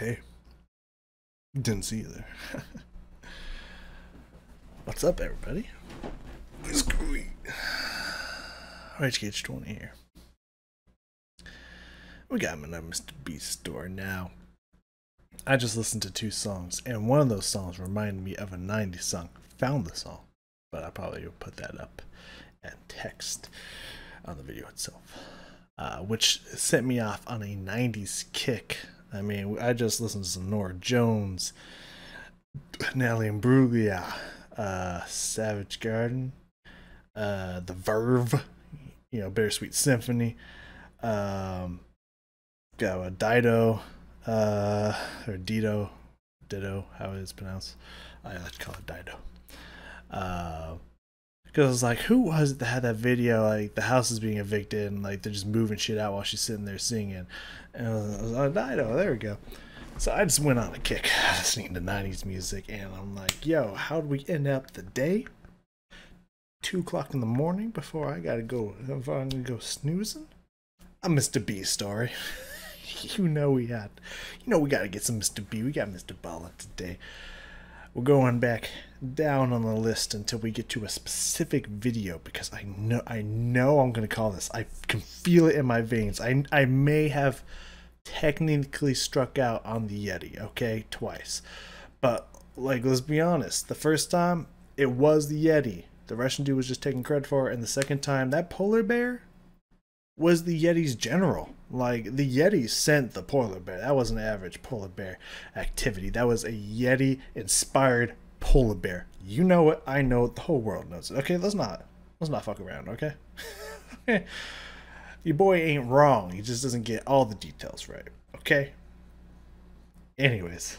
Hey, didn't see you there. What's up, everybody? Screwy. RHH20 here. We got him in our Mr. Beast store now. I just listened to two songs, and one of those songs reminded me of a 90s song. Found the song, but I probably will put that up and text on the video itself. Which sent me off on a 90s kick. I mean, I just listened to some Nora Jones, Natalie Imbruglia, Savage Garden, The Verve, Bittersweet Symphony, got Dido, or Ditto, how it is pronounced. I like to call it Dido. Because I was like, who was it that had that video? Like, the house is being evicted, and like they're just moving shit out while she's sitting there singing. And I was like, Dido, there we go. So I just went on a kick listening to 90s music, and I'm like, yo, how did we end up the day? 2 o'clock in the morning before I'm gonna go snoozing? A Mr. B story. we gotta get some Mr. B. We got Mr. Ballen today. We're going back down on the list until we get to a specific video, because I know I'm gonna call this. I can feel it in my veins. I may have technically struck out on the Yeti, okay, twice, but like, let's be honest, the first time it was the Yeti, the Russian dude was just taking credit for it, and the second time that polar bear was the Yeti's general. Like, the Yeti sent the polar bear. That wasn't an average polar bear activity. That was a Yeti inspired polar bear. You know it, I know it, the whole world knows it. Okay, let's not fuck around, okay? Your boy ain't wrong. He just doesn't get all the details right, okay? Anyways,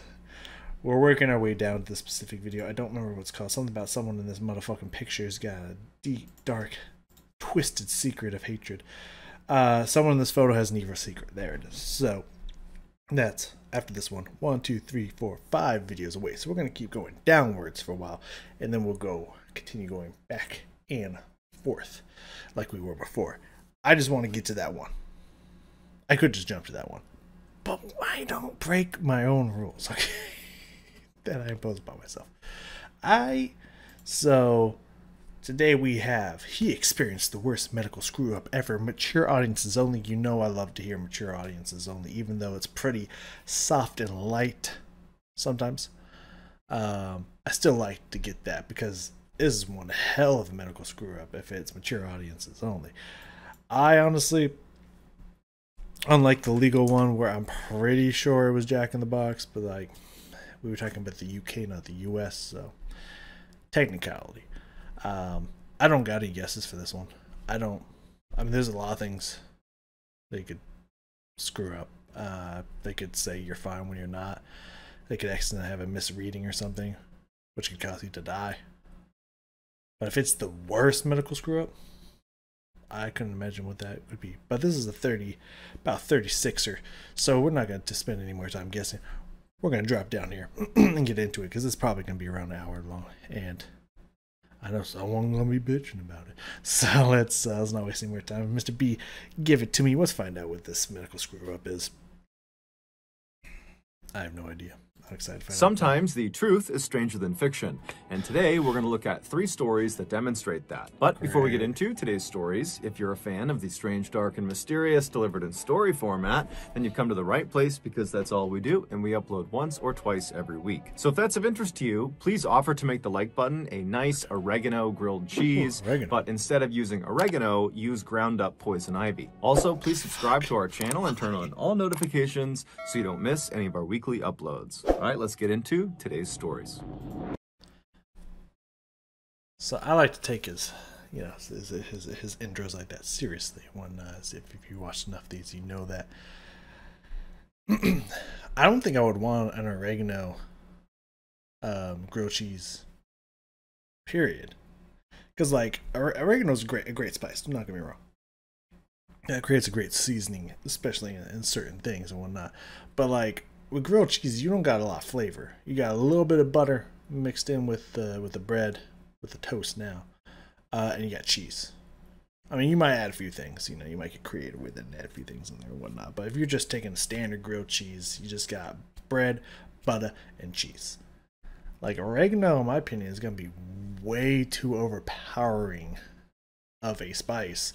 we're working our way down to the specific video. I don't remember what it's called. Something about someone in this motherfucking picture's got a deep, dark, twisted secret of hatred. Someone in this photo has an evil secret. There it is. So that's after this one. 1, 2, 3, 4, 5 videos away. So we're gonna keep going downwards for a while, and then we'll continue going back and forth like we were before. I just want to get to that one. I could just jump to that one, but why don't break my own rules? Okay, that I impose upon myself. So today we have, he experienced the worst medical screw up ever. Mature audiences only. You know I love to hear mature audiences only, even though it's pretty soft and light sometimes. I still like to get that, because this is one hell of a medical screw up if it's mature audiences only. I honestly, unlike the legal one where I'm pretty sure it was Jack in the Box, but like, we were talking about the UK, not the US, so technicality. I don't got any guesses for this one. I mean, there's a lot of things they could screw up. They could say you're fine when you're not. They could accidentally have a misreading or something, which could cause you to die. But if it's the worst medical screw up, I couldn't imagine what that would be. But this is about 36er, so we're not going to spend any more time guessing. We're going to drop down here and get into it, because it's probably going to be around an hour long, and I know someone's going to be bitching about it. So let's not waste any more time. Mr. B, give it to me. Let's find out what this medical screw up is. I have no idea. I'm excited to find out. Sometimes the truth is stranger than fiction, and today we're going to look at 3 stories that demonstrate that. But before we get into today's stories, if you're a fan of the strange, dark, and mysterious delivered in story format, then you've come to the right place, because that's all we do, and we upload once or twice every week. So if that's of interest to you, please offer to make the like button a nice oregano grilled cheese. Oregano. But instead of using oregano, use ground up poison ivy. Also, please subscribe to our channel and turn on all notifications so you don't miss any of our weekly uploads. All right, let's get into today's stories. So I like to take his intros like that seriously. When if you watched enough of these, you know that. I don't think I would want an oregano grilled cheese, period. Because like oregano is a great spice. Do not get me wrong. It creates a great seasoning, especially in certain things and whatnot. But like, with grilled cheese, you don't got a lot of flavor. You got a little bit of butter mixed in with the bread, with the toast now, and you got cheese. I mean, you might add a few things. You know, you might get creative with it and add a few things in there and whatnot. But if you're just taking a standard grilled cheese, you just got bread, butter, and cheese. Like, oregano, in my opinion, is going to be way too overpowering of a spice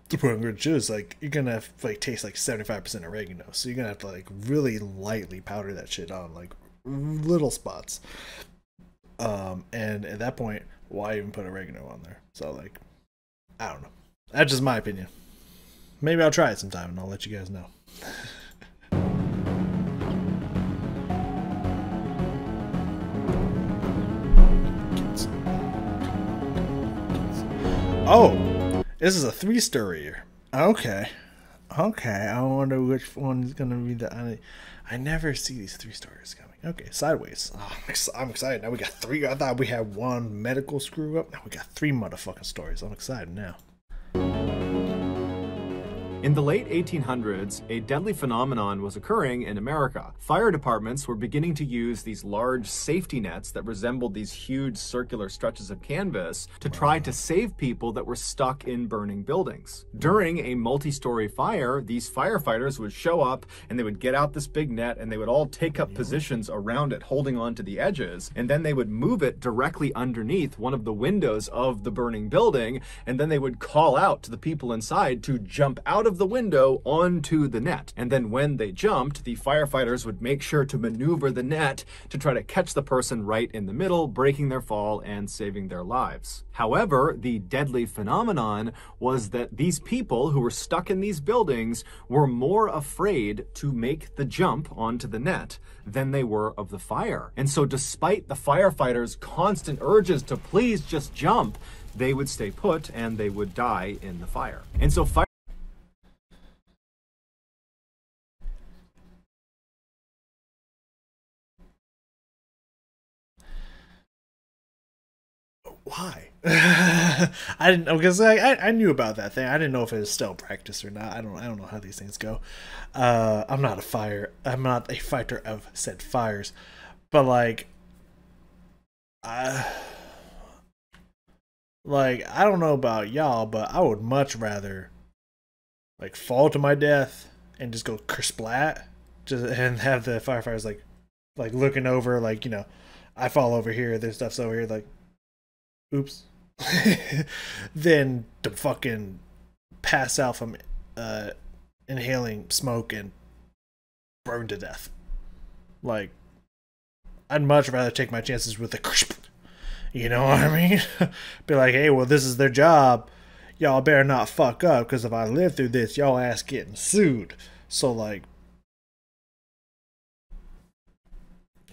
to put on grilled cheese. Like, you're going to have, like, taste like 75% oregano. So you're going to have to, like, really lightly powder that shit on, like, little spots. And at that point, why even put oregano on there? So, like, I don't know. That's just my opinion. Maybe I'll try it sometime and I'll let you guys know. Oh, this is a 3-story. Okay. I wonder which one's gonna be the. I never see these 3 stories coming. Okay, sideways. Oh, I'm excited. Now we got 3. I thought we had 1 medical screw up. Now we got 3 motherfucking stories. I'm excited now. In the late 1800s, a deadly phenomenon was occurring in America. Fire departments were beginning to use these large safety nets that resembled these huge circular stretches of canvas to try to save people that were stuck in burning buildings. During a multi-story fire, these firefighters would show up and they would get out this big net and they would all take up positions around it, holding on to the edges, and then they would move it directly underneath one of the windows of the burning building, and then they would call out to the people inside to jump out of the window onto the net. And then when they jumped, the firefighters would make sure to maneuver the net to try to catch the person right in the middle, breaking their fall and saving their lives. However, the deadly phenomenon was that these people who were stuck in these buildings were more afraid to make the jump onto the net than they were of the fire. And so despite the firefighters' constant urges to please just jump, they would stay put and they would die in the fire. And so why? I didn't know, because I knew about that thing. I didn't know if it was still practice or not. I don't know how these things go. I'm not a fighter of said fires, but like I don't know about y'all, but I would much rather like fall to my death and just go kersplat, just and have the firefighters like looking over, like, you know, I fall over here, there's stuff's over here, like, oops. Then to fucking pass out from inhaling smoke and burn to death. Like, I'd much rather take my chances with the, you know what I mean? Be like, hey, well, this is their job. Y'all better not fuck up, because if I live through this, y'all ass getting sued. So, like,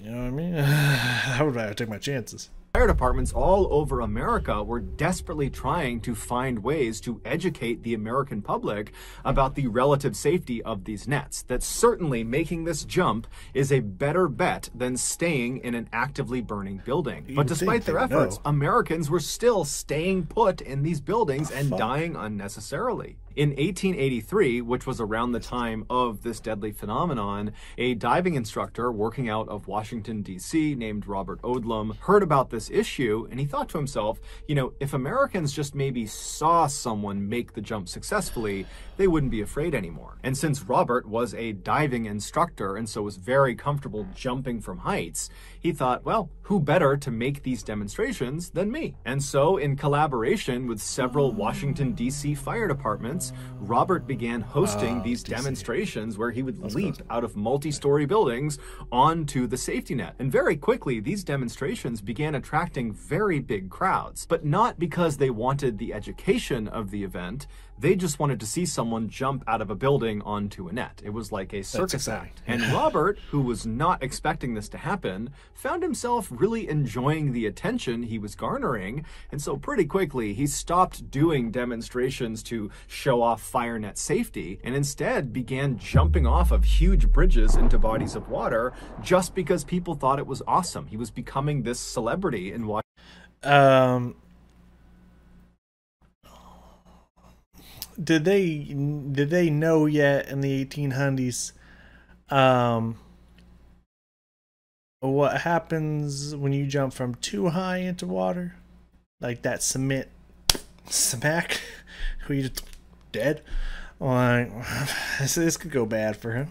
you know what I mean? I would rather take my chances. Fire departments all over America were desperately trying to find ways to educate the American public about the relative safety of these nets. That certainly making this jump is a better bet than staying in an actively burning building. But despite their efforts, Americans were still staying put in these buildings and dying unnecessarily. In 1883, which was around the time of this deadly phenomenon, a diving instructor working out of Washington, D.C., named Robert Odlum, heard about this issue, and he thought to himself, you know, if Americans just maybe saw someone make the jump successfully, they wouldn't be afraid anymore. And since Robert was a diving instructor and so was very comfortable jumping from heights, he thought, well, who better to make these demonstrations than me? And so, in collaboration with several Washington, D.C. fire departments, Robert began hosting these demonstrations where he would leap out of multi-story buildings onto the safety net. And very quickly, these demonstrations began attracting very big crowds, but not because they wanted the education of the event. They just wanted to see someone jump out of a building onto a net. It was like a circus act. And Robert, who was not expecting this to happen, found himself really enjoying the attention he was garnering. And so pretty quickly, he stopped doing demonstrations to show off fire net safety and instead began jumping off of huge bridges into bodies of water just because people thought it was awesome. He was becoming this celebrity in Washington. Did they know yet in the 1800s what happens when you jump from too high into water? Like that cement smack who you just dead? Like, this could go bad for him.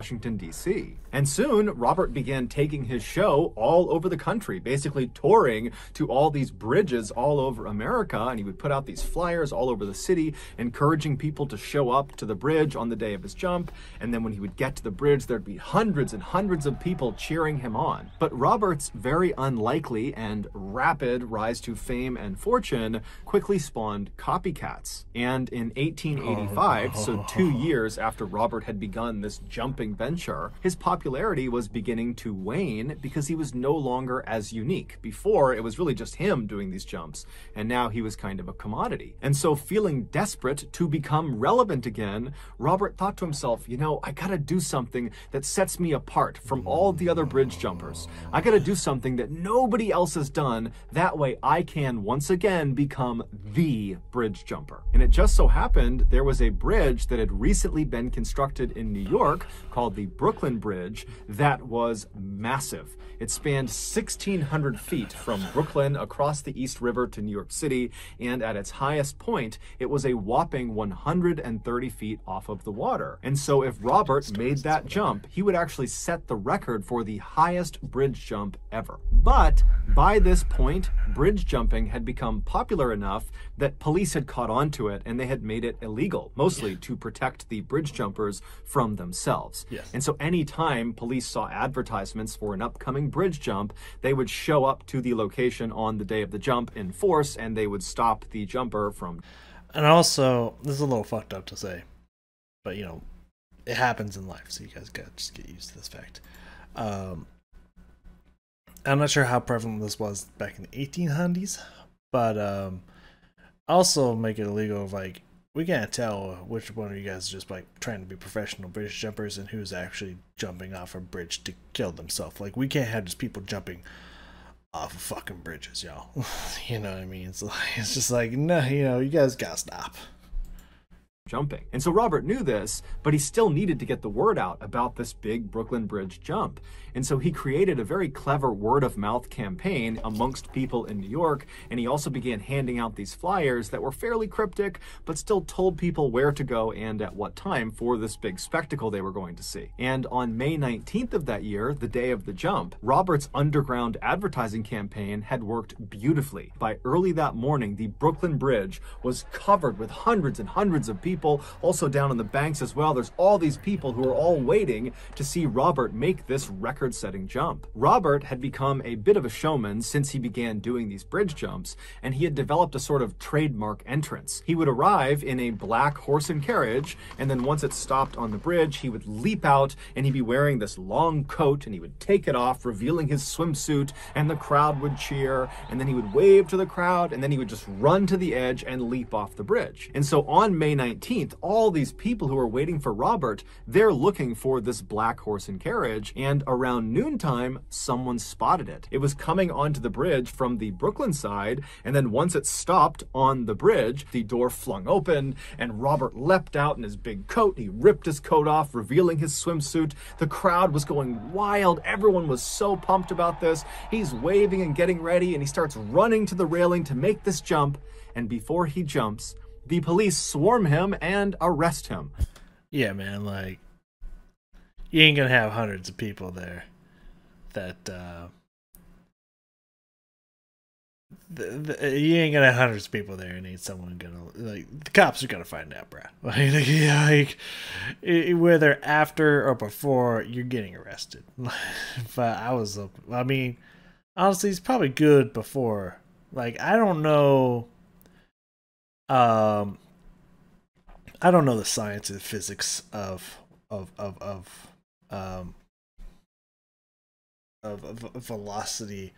Washington, D.C. And soon, Robert began taking his show all over the country, basically touring to all these bridges all over America, and he would put out these flyers all over the city, encouraging people to show up to the bridge on the day of his jump, and then when he would get to the bridge, there'd be hundreds and hundreds of people cheering him on. But Robert's very unlikely and rapid rise to fame and fortune quickly spawned copycats. And in 1885, so 2 years after Robert had begun this jumping venture, his popularity was beginning to wane because he was no longer as unique. Before, it was really just him doing these jumps, and now he was kind of a commodity. And so, feeling desperate to become relevant again, Robert thought to himself, you know, I gotta do something that sets me apart from all the other bridge jumpers. I gotta do something that nobody else has done. That way I can once again become the bridge jumper. And it just so happened there was a bridge that had recently been constructed in New York called the Brooklyn Bridge that was massive. It spanned 1,600 feet from Brooklyn across the East River to New York City, and at its highest point, it was a whopping 130 feet off of the water. And so if Robert made that jump, he would actually set the record for the highest bridge jump ever. But by this point, bridge jumping had become popular enough that police had caught on to it and they had made it illegal, mostly to protect the bridge jumpers from themselves. Yes. And so anytime police saw advertisements for an upcoming bridge jump, they would show up to the location on the day of the jump in force and they would stop the jumper from... And also, this is a little fucked up to say, but you know, it happens in life, so you guys gotta just get used to this fact. I'm not sure how prevalent this was back in the 1800s, but also make it illegal. Like, we can't tell which one of you guys is just like trying to be professional bridge jumpers and who's actually jumping off a bridge to kill themselves. Like, we can't have just people jumping off of fucking bridges, y'all. You know what I mean? It's just like, no, you know, you guys gotta stop jumping. And so Robert knew this, but he still needed to get the word out about this big Brooklyn Bridge jump. And so he created a very clever word-of-mouth campaign amongst people in New York, and he also began handing out these flyers that were fairly cryptic, but still told people where to go and at what time for this big spectacle they were going to see. And on May 19th of that year, the day of the jump, Robert's underground advertising campaign had worked beautifully. By early that morning, the Brooklyn Bridge was covered with hundreds and hundreds of people, also down on the banks as well. There's all these people who are all waiting to see Robert make this record-setting jump. Robert had become a bit of a showman since he began doing these bridge jumps, and he had developed a sort of trademark entrance. He would arrive in a black horse and carriage, and then once it stopped on the bridge, he would leap out, and he'd be wearing this long coat, and he would take it off, revealing his swimsuit, and the crowd would cheer, and then he would wave to the crowd, and then he would just run to the edge and leap off the bridge. And so on May 19th, all these people who are waiting for Robert, they're looking for this black horse and carriage, and around noontime, someone spotted it. It was coming onto the bridge from the Brooklyn side, and then once it stopped on the bridge, the door flung open, and Robert leapt out in his big coat. He ripped his coat off, revealing his swimsuit. The crowd was going wild. Everyone was so pumped about this. He's waving and getting ready, and he starts running to the railing to make this jump, and before he jumps, the police swarm him and arrest him. Yeah, man, like, you ain't gonna have hundreds of people there that, you ain't gonna have hundreds of people there and ain't someone gonna, like, the cops are gonna find out, bro. Like, whether after or before, you're getting arrested. But I mean, honestly, it's probably good before. Like, I don't know the science and physics of velocity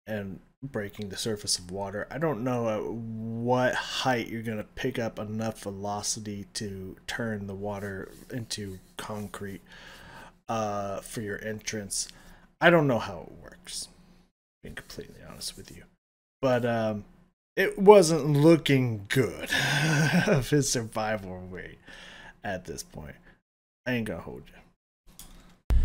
and breaking the surface of water. I don't know at what height you're gonna pick up enough velocity to turn the water into concrete for your entrance. I don't know how it works, being completely honest with you, but it wasn't looking good of his survival rate at this point. I ain't gonna hold you.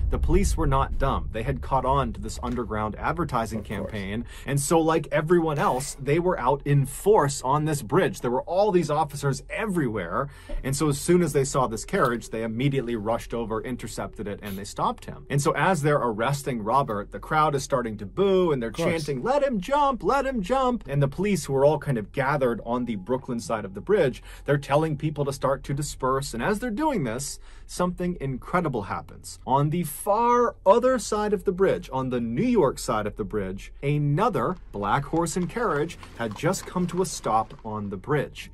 the police were not dumb. They had caught on to this underground advertising campaign, and so like everyone else, they were out in force on this bridge. There were all these officers everywhere, and so as soon as they saw this carriage, they immediately rushed over, intercepted it, and they stopped him. And so as they're arresting Robert, the crowd is starting to boo, and they're chanting, "Let him jump, let him jump." And the police, who are all kind of gathered on the Brooklyn side of the bridge, they're telling people to start to disperse. And as they're doing this, something incredible happens. On the far other side of the bridge, on the New York side of the bridge, another black horse and carriage had just come to a stop on the bridge.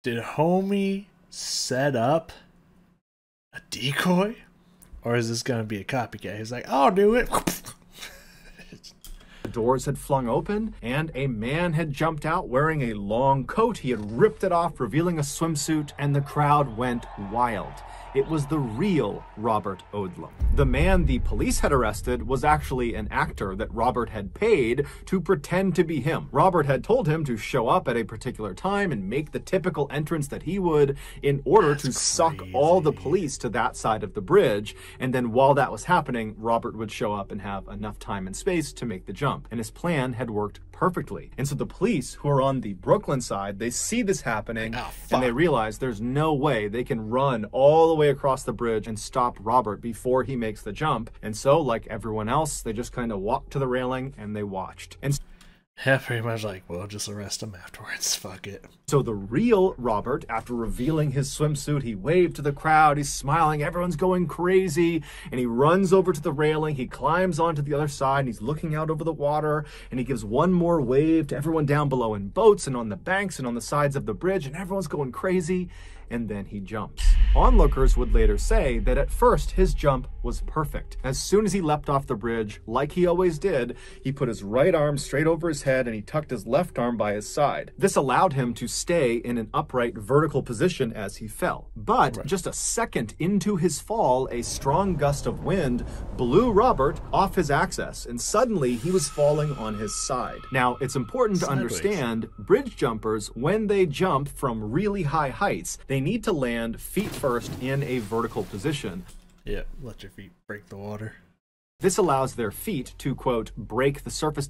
Did homie set up a decoy? Or is this going to be a copycat? He's like, I'll do it. The doors had flung open, and a man had jumped out wearing a long coat. He had ripped it off, revealing a swimsuit, and the crowd went wild. It was the real Robert Odlum. The man the police had arrested was actually an actor that Robert had paid to pretend to be him. Robert had told him to show up at a particular time and make the typical entrance that he would in order to suck all the police to that side of the bridge. And then while that was happening, Robert would show up and have enough time and space to make the jump. And his plan had worked perfectly. And so the police, who are on the Brooklyn side, they see this happening, and they realize there's no way they can run all the way across the bridge and stop Robert before he makes the jump. And so, like everyone else, they just kind of walked to the railing and they watched. And yeah, pretty much like, well, just arrest him afterwards. Fuck it. so the real Robert, after revealing his swimsuit, he waved to the crowd, he's smiling, everyone's going crazy, and he runs over to the railing, he climbs onto the other side, and he's looking out over the water, and he gives one more wave to everyone down below in boats and on the banks and on the sides of the bridge, and everyone's going crazy, and then he jumps. Onlookers would later say that at first his jump was perfect. As soon as he leapt off the bridge, like he always did, he put his right arm straight over his head and he tucked his left arm by his side. This allowed him to stay in an upright vertical position as he fell. But just a second into his fall, a strong gust of wind blew Robert off his axis, and suddenly he was falling on his side. Now, it's important to understand, bridge jumpers, when they jump from really high heights, they need to land feet first in a vertical position. Yeah, let your feet break the water. This allows their feet to, quote, break the surface.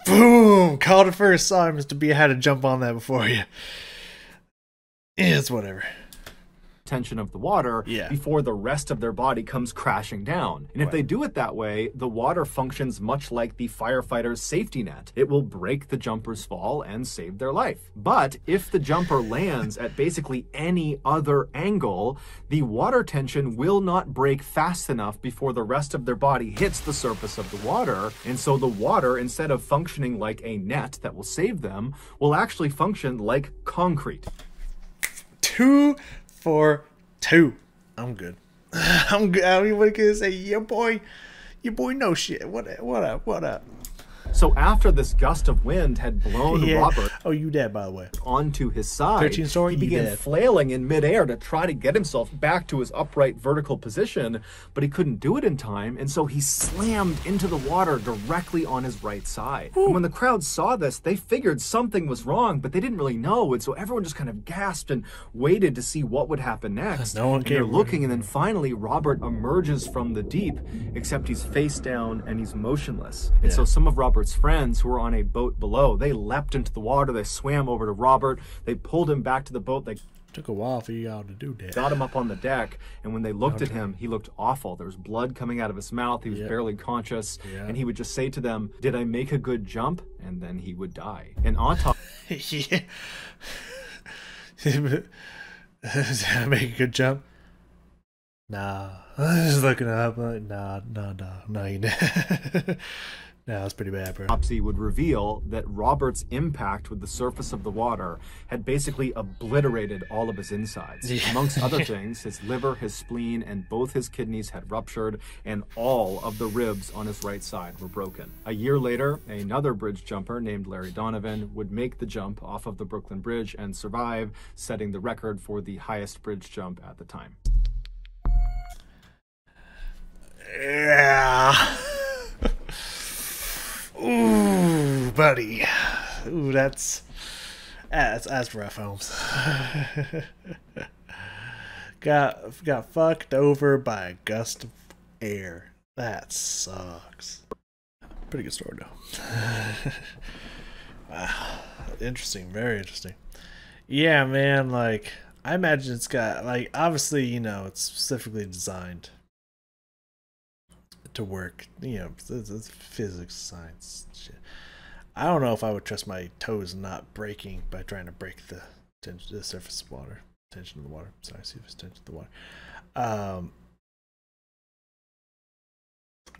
Boom! Called it first. Sorry, Mr. B. I had to jump on that before you. It's whatever. Tension of the water before the rest of their body comes crashing down. And if they do it that way, the water functions much like the firefighter's safety net. It will break the jumper's fall and save their life. But if the jumper lands at basically any other angle, the water tension will not break fast enough before the rest of their body hits the surface of the water. And so the water, instead of functioning like a net that will save them, will actually function like concrete. 2 for 2. I'm good. I'm good. I mean, what can I say? Your boy knows shit. What up? So after this gust of wind had blown Robert you dead, by the way, onto his side, 13 story, he began flailing in midair to try to get himself back to his upright vertical position, but he couldn't do it in time, and so he slammed into the water directly on his right side. And when the crowd saw this, they figured something was wrong, but they didn't really know, and so everyone just kind of gasped and waited to see what would happen next. No one and they're looking, and then finally Robert emerges from the deep, except he's face down and he's motionless. And so some of Robert's friends who were on a boat below, they leapt into the water, they swam over to Robert, they pulled him back to the boat, they took a while for you all to do that. Got him up on the deck, and when they looked at him, he looked awful. There was blood coming out of his mouth, he was barely conscious, and he would just say to them, "Did I make a good jump?" And then he would die. And autopsy Did I make a good jump? Nah. I was just looking up, like, no, you didn't. No, that's pretty bad, bro. Autopsy would reveal that Robert's impact with the surface of the water had basically obliterated all of his insides. Amongst other things, his liver, his spleen, and both his kidneys had ruptured, and all of the ribs on his right side were broken. A year later, another bridge jumper named Larry Donovan would make the jump off of the Brooklyn Bridge and survive, setting the record for the highest bridge jump at the time. Yeah. Ooh, buddy. Ooh, that's rough, Holmes. got fucked over by a gust of air. That sucks. Pretty good story though. Wow. Interesting, very interesting. Yeah, man, like I imagine it's got like obviously, you know, it's specifically designed to work, you know, it's physics, science shit. I don't know if I would trust my toes not breaking by trying to break the surface of water, tension of the water. Sorry, surface tension of the water.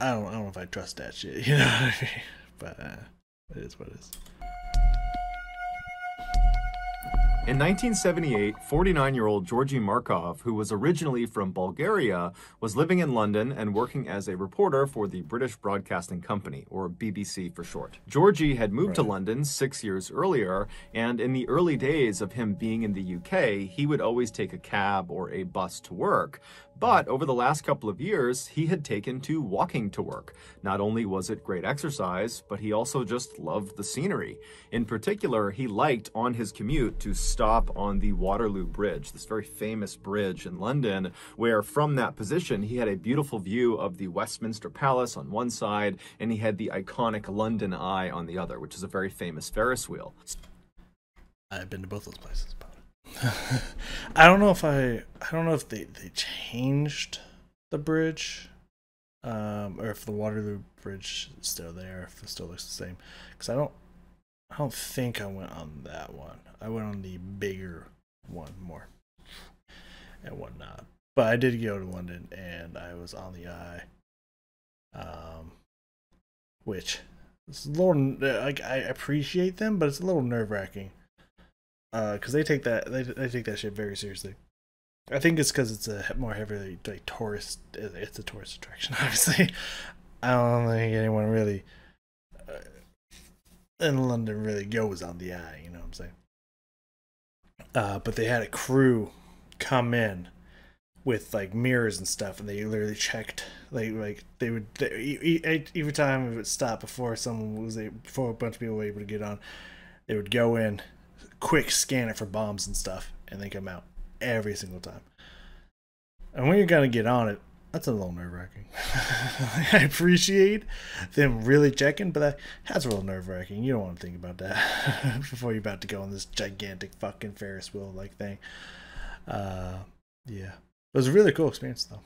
I don't know if I trust that shit, you know what I mean? But it is what it is. In 1978, 49-year-old Georgy Markov, who was originally from Bulgaria, was living in London and working as a reporter for the British Broadcasting Company, or BBC for short. Georgy had moved to London 6 years earlier, and in the early days of him being in the UK, he would always take a cab or a bus to work. But over the last couple of years, he had taken to walking to work. Not only was it great exercise, but he also just loved the scenery. In particular, he liked on his commute to stop on the Waterloo Bridge, this very famous bridge in London, where from that position, he had a beautiful view of the Westminster Palace on one side, and he had the iconic London Eye on the other, which is a very famous Ferris wheel. I've been to both those places. I don't know if they changed the bridge, or if the Waterloo Bridge is still there, if it still looks the same. Because I don't think I went on that one. I went on the bigger one more and whatnot. But I did go to London and I was on the Eye, which is a little like I appreciate them, but it's a little nerve-wracking. Because they take that shit very seriously. I think it's because it's a more heavily like tourist. It's a tourist attraction, obviously. I don't think anyone really in London really goes on the Eye. You know what I'm saying? But they had a crew come in with like mirrors and stuff, and they literally checked. Every time it would stop before before a bunch of people were able to get on, they would go in, quick scan it for bombs and stuff, and they come out every single time. And when you're gonna get on it, that's a little nerve-wracking. I appreciate them really checking, but that's a little nerve-wracking. You don't want to think about that before you're about to go on this gigantic fucking Ferris wheel like thing. Yeah, it was a really cool experience though.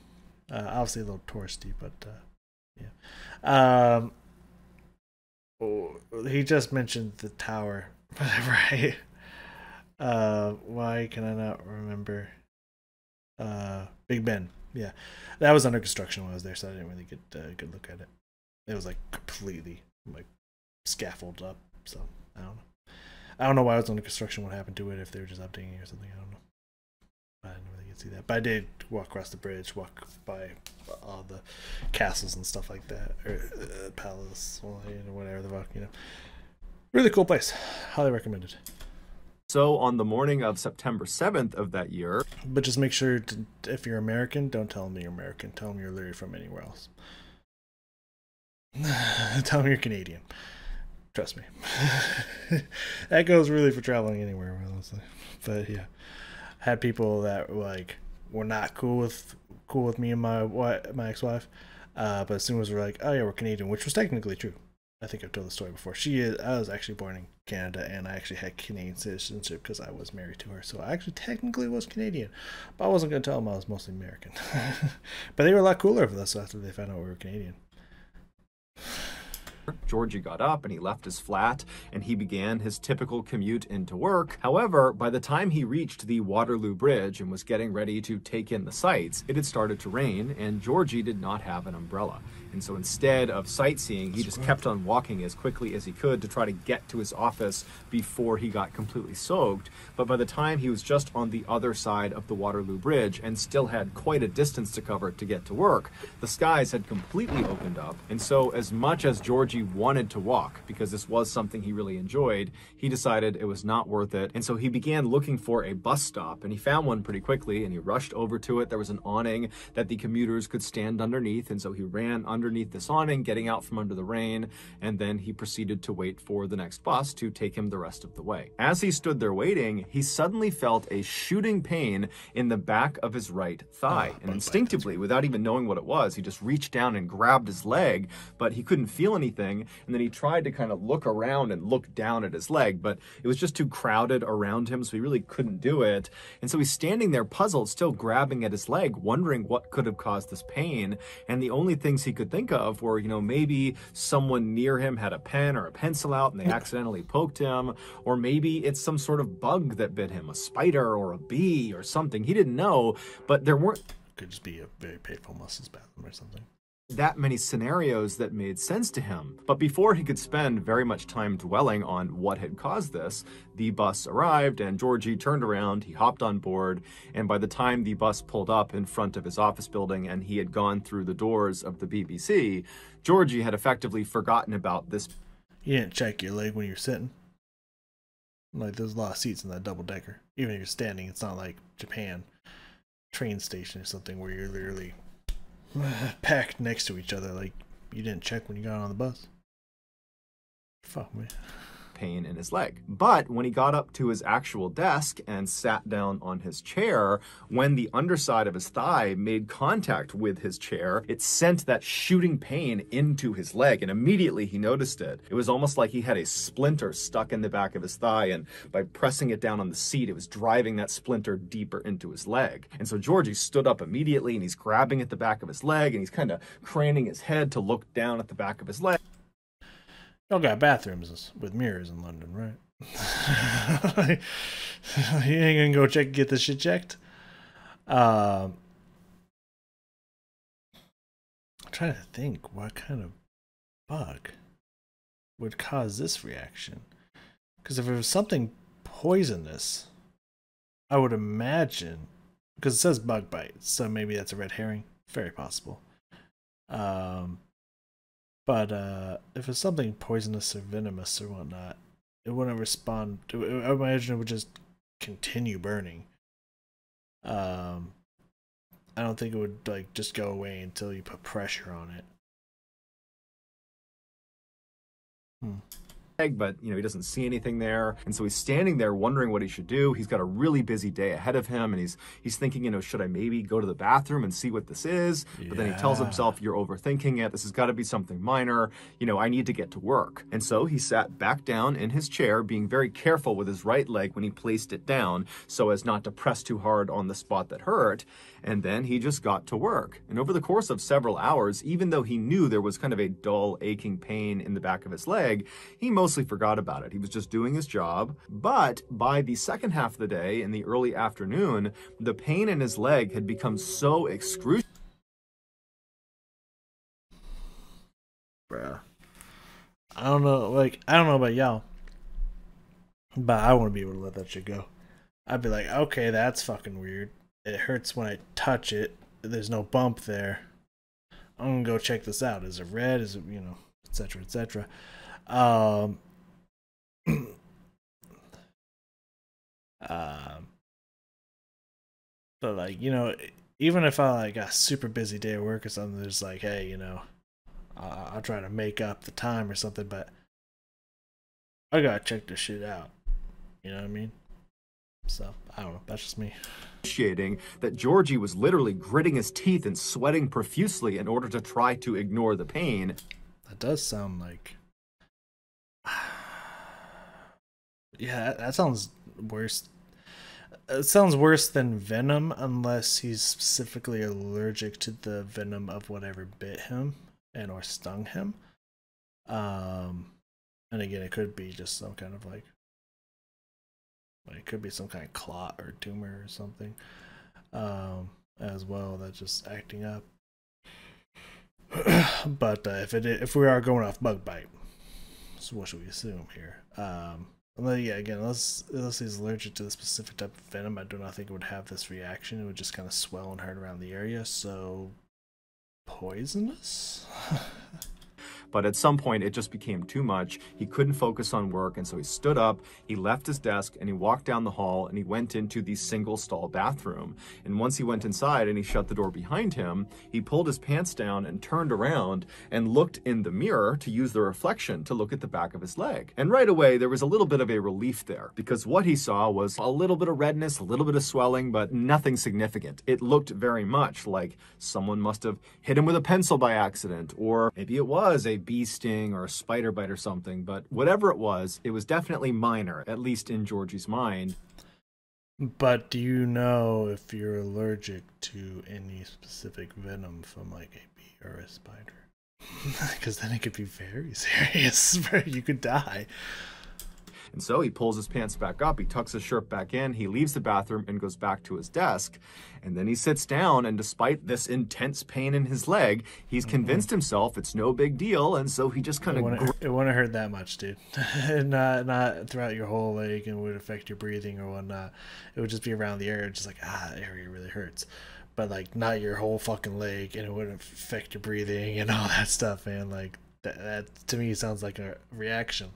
Obviously a little touristy, but yeah. He just mentioned the tower, right? Why can I not remember? Big Ben. Yeah, that was under construction when I was there, so I didn't really get a good look at it. It was like completely like scaffolded up, so I don't know. I don't know why it was under construction. What happened to it? If they were just updating it or something, I don't know. I didn't really get to see that, but I did walk across the bridge, walk by all the castles and stuff like that, or palace, or whatever the fuck, you know. Really cool place. Highly recommended. So on the morning of September 7th of that year... But just make sure, if you're American, don't tell them you're American. Tell them you're literally from anywhere else. Tell them you're Canadian. Trust me. That goes really for traveling anywhere, honestly. But yeah. I had people that like were not cool with me and my ex-wife. But as soon as we're like, oh yeah, we're Canadian, which was technically true. I think I've told the story before. I was actually born in Canada, and I actually had Canadian citizenship because I was married to her. So I actually technically was Canadian, but I wasn't going to tell them I was mostly American. But they were a lot cooler with us after they found out we were Canadian. Georgie got up and he left his flat and he began his typical commute into work. However, by the time he reached the Waterloo Bridge and was getting ready to take in the sights, it had started to rain and Georgie did not have an umbrella. And so instead of sightseeing, he just kept on walking as quickly as he could to try to get to his office before he got completely soaked. But by the time he was just on the other side of the Waterloo Bridge and still had quite a distance to cover to get to work, the skies had completely opened up. And so as much as Georgie Georgie wanted to walk because this was something he really enjoyed, he decided it was not worth it. And so he began looking for a bus stop, and he found one pretty quickly, and he rushed over to it. There was an awning that the commuters could stand underneath, and so he ran underneath this awning, getting out from under the rain, and then he proceeded to wait for the next bus to take him the rest of the way. As he stood there waiting, he suddenly felt a shooting pain in the back of his right thigh, and instinctively, without even knowing what it was, he just reached down and grabbed his leg, but he couldn't feel anything. And then he tried to kind of look around and look down at his leg, but it was just too crowded around him, so he really couldn't do it. And so he's standing there puzzled, still grabbing at his leg, wondering what could have caused this pain. And the only things he could think of were, maybe someone near him had a pen or a pencil out and they accidentally poked him, or maybe it's some sort of bug that bit him, a spider or a bee or something. He didn't know, but there weren't... Could just be a very painful muscle spasm or something. That many scenarios that made sense to him. But before he could spend very much time dwelling on what had caused this, the bus arrived and Georgie turned around, he hopped on board, and by the time the bus pulled up in front of his office building and he had gone through the doors of the BBC, Georgie had effectively forgotten about this. You didn't check your leg when you're sitting? Like, there's a lot of seats in that double-decker. Even if you're standing, it's not like Japan train station or something where you're literally packed next to each other. Like, you didn't check when you got on the bus. Fuck me. Pain in his leg. But when he got up to his actual desk and sat down on his chair, when the underside of his thigh made contact with his chair, it sent that shooting pain into his leg, and immediately he noticed it. It was almost like he had a splinter stuck in the back of his thigh, and by pressing it down on the seat, it was driving that splinter deeper into his leg. And so Georgie stood up immediately, and he's grabbing at the back of his leg, and he's kind of craning his head to look down at the back of his leg. Y'all got bathrooms with mirrors in London, right? You ain't gonna go get this shit checked? I'm trying to think what kind of bug would cause this reaction. Because if it was something poisonous, I would imagine, because it says bug bite, so maybe that's a red herring. Very possible. But if it's something poisonous or venomous or whatnot, it wouldn't respond. I imagine it would just continue burning. I don't think it would like just go away until you put pressure on it. But he doesn't see anything there, and so he's standing there wondering what he should do. He's got a really busy day ahead of him, and he's thinking, should I maybe go to the bathroom and see what this is? But then he tells himself, you're overthinking it. This has got to be something minor. I need to get to work. And so he sat back down in his chair, being very careful with his right leg when he placed it down so as not to press too hard on the spot that hurt. And then he just got to work. And over the course of several hours, even though he knew there was kind of a dull, aching pain in the back of his leg, he mostly forgot about it. He was just doing his job. But by the second half of the day, in the early afternoon, the pain in his leg had become so excruciating. Bruh. I don't know about y'all, but I want to be able to let that shit go. I'd be like, okay, that's fucking weird. It hurts when I touch it. There's no bump there. I'm gonna go check this out. Is it red? Is it, etc., etc. But like, even if I got a super busy day at work or something, there's like, hey, I'll try to make up the time or something, but I gotta check this shit out. You know what I mean? So, I don't know. That's just me. That Georgie was literally gritting his teeth and sweating profusely in order to try to ignore the pain. That does sound like... Yeah, that sounds worse. It sounds worse than venom, unless he's specifically allergic to the venom of whatever bit him and or stung him. And again, it could be just some kind of like it could be some kind of clot or tumor or something as well that's just acting up. But if we are going off bug bite, so what should we assume here? Unless he's allergic to the specific type of venom, I do not think it would have this reaction. It would just kind of swell and hurt around the area. So poisonous. But at some point, it just became too much. He couldn't focus on work, and so he stood up, he left his desk, and he walked down the hall, and he went into the single-stall bathroom. And once he went inside and he shut the door behind him, he pulled his pants down and turned around and looked in the mirror to use the reflection to look at the back of his leg. And right away, there was a little bit of a relief there, because what he saw was a little bit of redness, a little bit of swelling, but nothing significant. It looked very much like someone must have hit him with a pencil by accident, or maybe it was a bee sting or a spider bite or something. But whatever it was definitely minor, at least in Georgie's mind. But do you know if you're allergic to any specific venom from like a bee or a spider? Because then it could be very serious. You could die. And so he pulls his pants back up, he tucks his shirt back in, he leaves the bathroom and goes back to his desk. And then he sits down, and despite this intense pain in his leg, he's convinced himself it's no big deal, and so he just kind of... It wouldn't hurt that much, dude. not throughout your whole leg, and would affect your breathing or whatnot. It would just be around the area, just like, that area really hurts. But like, not your whole fucking leg, and it wouldn't affect your breathing and all that stuff, man. Like, that to me sounds like a reaction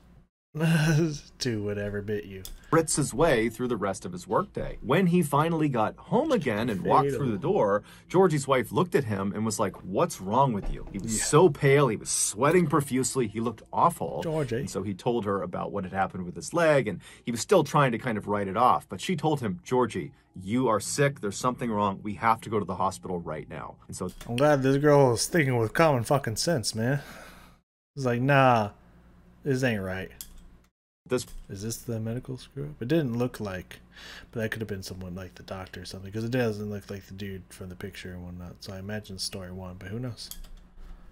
to whatever bit you. Fritz his way through the rest of his workday. When he finally got home again and walked through the door, Georgie's wife looked at him and was like, "What's wrong with you?" He was so pale, he was sweating profusely, he looked awful. Georgie. And so he told her about what had happened with his leg, and he was still trying to kind of write it off. But she told him, "Georgie, you are sick, there's something wrong, we have to go to the hospital right now." And so I'm glad this girl was thinking with common fucking sense, man. It's like, nah, this ain't right. Is this the medical screw up? It didn't look like, but that could have been someone like the doctor or something, because it doesn't look like the dude from the picture and whatnot. So I imagine story one, but who knows?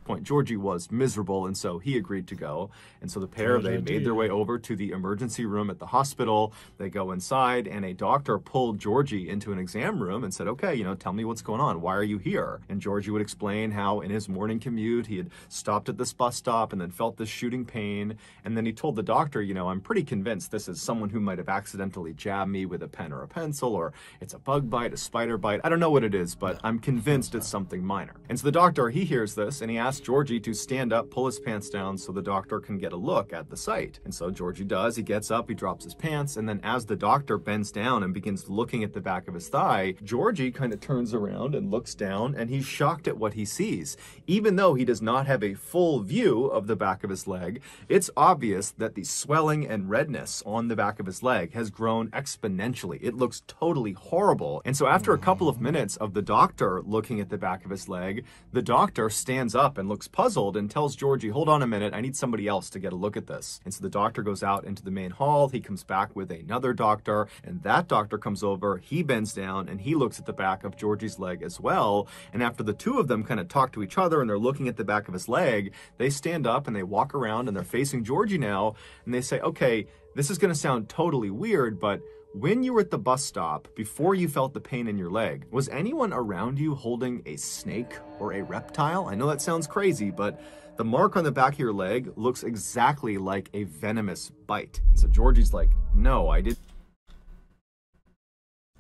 Point, Georgie was miserable, and so he agreed to go. And so the pair, they made their way over to the emergency room at the hospital. They go inside, and a doctor pulled Georgie into an exam room and said, "Okay, tell me what's going on. Why are you here?" And Georgie would explain how in his morning commute, he had stopped at this bus stop and then felt this shooting pain. And then he told the doctor, "I'm pretty convinced this is someone who might have accidentally jabbed me with a pen or a pencil, or it's a bug bite, a spider bite. I don't know what it is, but I'm convinced it's something minor." And so the doctor, he hears this, and he asks Georgie to stand up, pull his pants down so the doctor can get a look at the site. And so Georgie does. He gets up, he drops his pants, and then as the doctor bends down and begins looking at the back of his thigh, Georgie kind of turns around and looks down, and he's shocked at what he sees. Even though he does not have a full view of the back of his leg, it's obvious that the swelling and redness on the back of his leg has grown exponentially. It looks totally horrible. And so after a couple of minutes of the doctor looking at the back of his leg, the doctor stands up and looks puzzled and tells Georgie, "Hold on a minute, I need somebody else to get a look at this." And so the doctor goes out into the main hall, he comes back with another doctor, and that doctor comes over, he bends down, and he looks at the back of Georgie's leg as well. And after the two of them kind of talk to each other and they're looking at the back of his leg, they stand up and they walk around and they're facing Georgie now, and they say, "Okay, this is going to sound totally weird, but when you were at the bus stop, before you felt the pain in your leg, was anyone around you holding a snake or a reptile? I know that sounds crazy, but the mark on the back of your leg looks exactly like a venomous bite." So Georgie's like, "No, I didn't."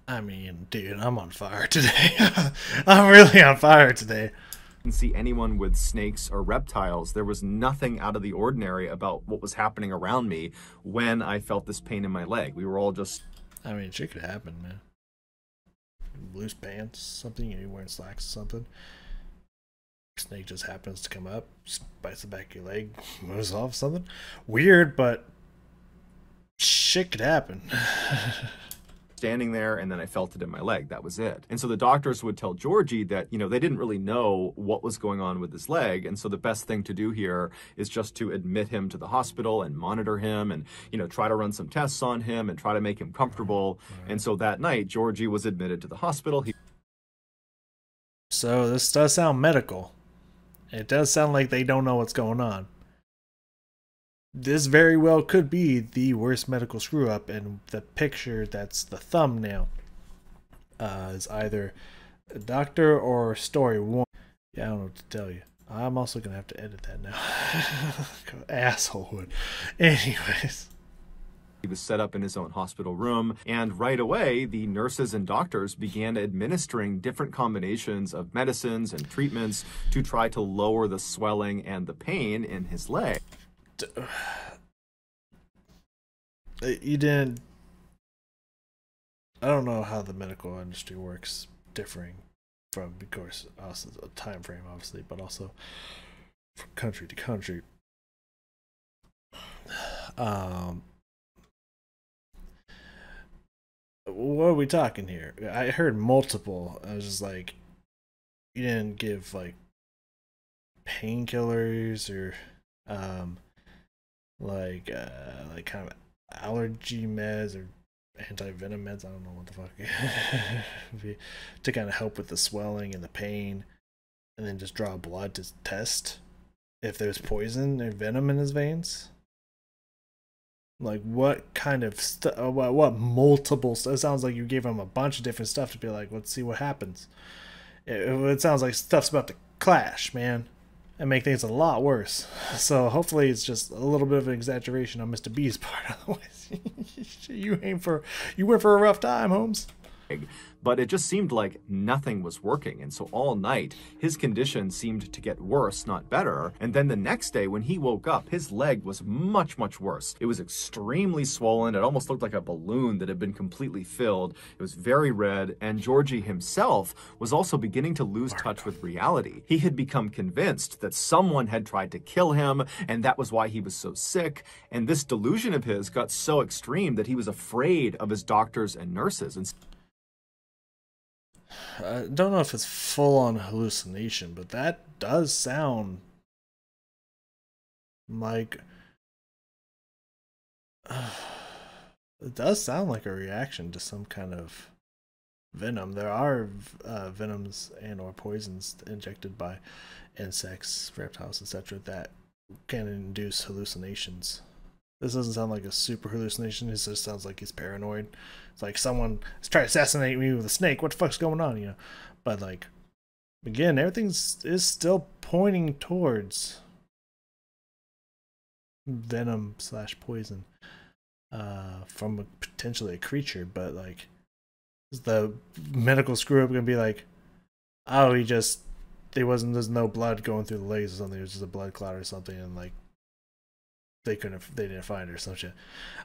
I mean, dude, I'm on fire today. I'm really on fire today. Didn't see anyone with snakes or reptiles. There was nothing out of the ordinary about what was happening around me when I felt this pain in my leg. We were all just... I mean, shit could happen, man. Loose pants, something, you're wearing slacks or something. Snake just happens to come up, bites the back of your leg, moves off, something. Weird, but shit could happen. Standing there, and then I felt it in my leg. That was it. And so the doctors would tell Georgie that, they didn't really know what was going on with his leg. And so the best thing to do here is just to admit him to the hospital and monitor him and, try to run some tests on him and try to make him comfortable. And so that night, Georgie was admitted to the hospital. So this does sound medical. It does sound like they don't know what's going on. This very well could be the worst medical screw up, and the picture that's the thumbnail is either a doctor or story one. Yeah, I don't know what to tell you. I'm also gonna have to edit that now. Assholehood. Anyways, He was set up in his own hospital room, and right away, the nurses and doctors began administering different combinations of medicines and treatments to try to lower the swelling and the pain in his leg. You didn't... I don't know how the medical industry works, differing from, of course, also a time frame, obviously, but also from country to country. What are we talking here? I heard multiple. I was just like, you didn't give like painkillers or like kind of allergy meds or anti-venom meds. I don't know what the fuck to kind of help with the swelling and the pain, and then just draw blood to test if there's poison or venom in his veins. Like, what kind of stuff? What multiple stuff? It sounds like you gave him a bunch of different stuff to be like, let's see what happens. It sounds like stuff's about to clash, man, and make things a lot worse. So hopefully it's just a little bit of an exaggeration on Mr. B's part. Otherwise, you went for a rough time, Holmes. But it just seemed like nothing was working, and so all night his condition seemed to get worse, not better. And then the next day when he woke up, his leg was much, much worse. It was extremely swollen. It almost looked like a balloon that had been completely filled. It was very red, and Georgie himself was also beginning to lose touch with reality. He had become convinced that someone had tried to kill him, and that was why he was so sick. And this delusion of his got so extreme that he was afraid of his doctors and nurses. And I don't know if it's full-on hallucination, but that does sound like it does sound like a reaction to some kind of venom. There are venoms and or poisons injected by insects, reptiles, etc. that can induce hallucinations. This doesn't sound like a super hallucination. It just sounds like he's paranoid. It's like someone is trying to assassinate me with a snake. What the fuck's going on, you know? But like, again, everything is still pointing towards venom / poison from potentially a creature. But like, is the medical screw up gonna be like, oh, there's no blood going through the legs or something. It was just a blood clot or something, and like, they didn't find her or some shit.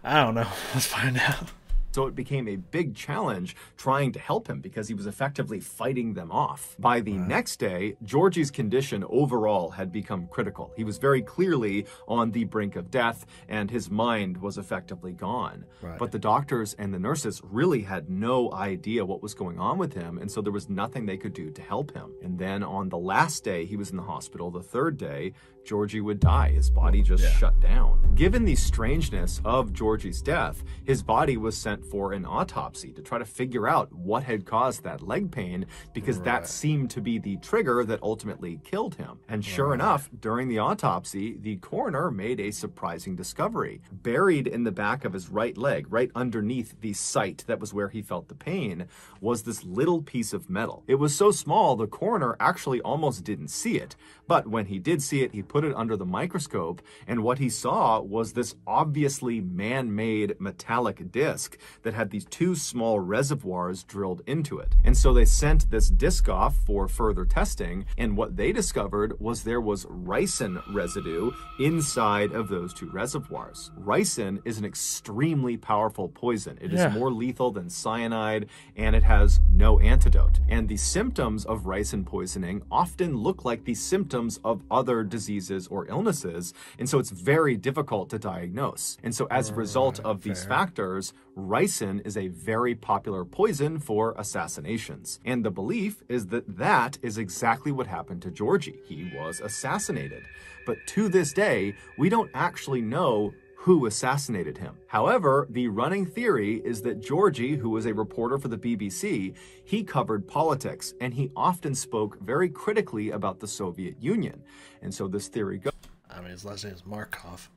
I don't know. Let's find out. So it became a big challenge trying to help him because he was effectively fighting them off. By the next day, Georgie's condition overall had become critical. He was very clearly on the brink of death, and his mind was effectively gone. Right. But the doctors and the nurses really had no idea what was going on with him, and so there was nothing they could do to help him. And then on the last day he was in the hospital, the third day, Georgie would die. His body just shut down. Given the strangeness of Georgie's death, his body was sent for an autopsy to try to figure out what had caused that leg pain, because that seemed to be the trigger that ultimately killed him. And sure enough, during the autopsy, the coroner made a surprising discovery. Buried in the back of his right leg, right underneath the site that was where he felt the pain, was this little piece of metal. It was so small, the coroner actually almost didn't see it. But when he did see it, he put it under the microscope, and what he saw was this obviously man-made metallic disc that had these two small reservoirs drilled into it. And so they sent this disc off for further testing, and what they discovered was there was ricin residue inside of those two reservoirs. Ricin is an extremely powerful poison. It is more lethal than cyanide, and it has no antidote. And the symptoms of ricin poisoning often look like the symptoms of other diseases or illnesses, and so it's very difficult to diagnose. And so as a result of these factors, ricin is a very popular poison for assassinations. And the belief is that that is exactly what happened to Georgie. He was assassinated. But to this day, we don't actually know who assassinated him. However, the running theory is that Georgie, who was a reporter for the BBC, he covered politics, and he often spoke very critically about the Soviet Union. And so this theory goes... I mean, his last name is Markov.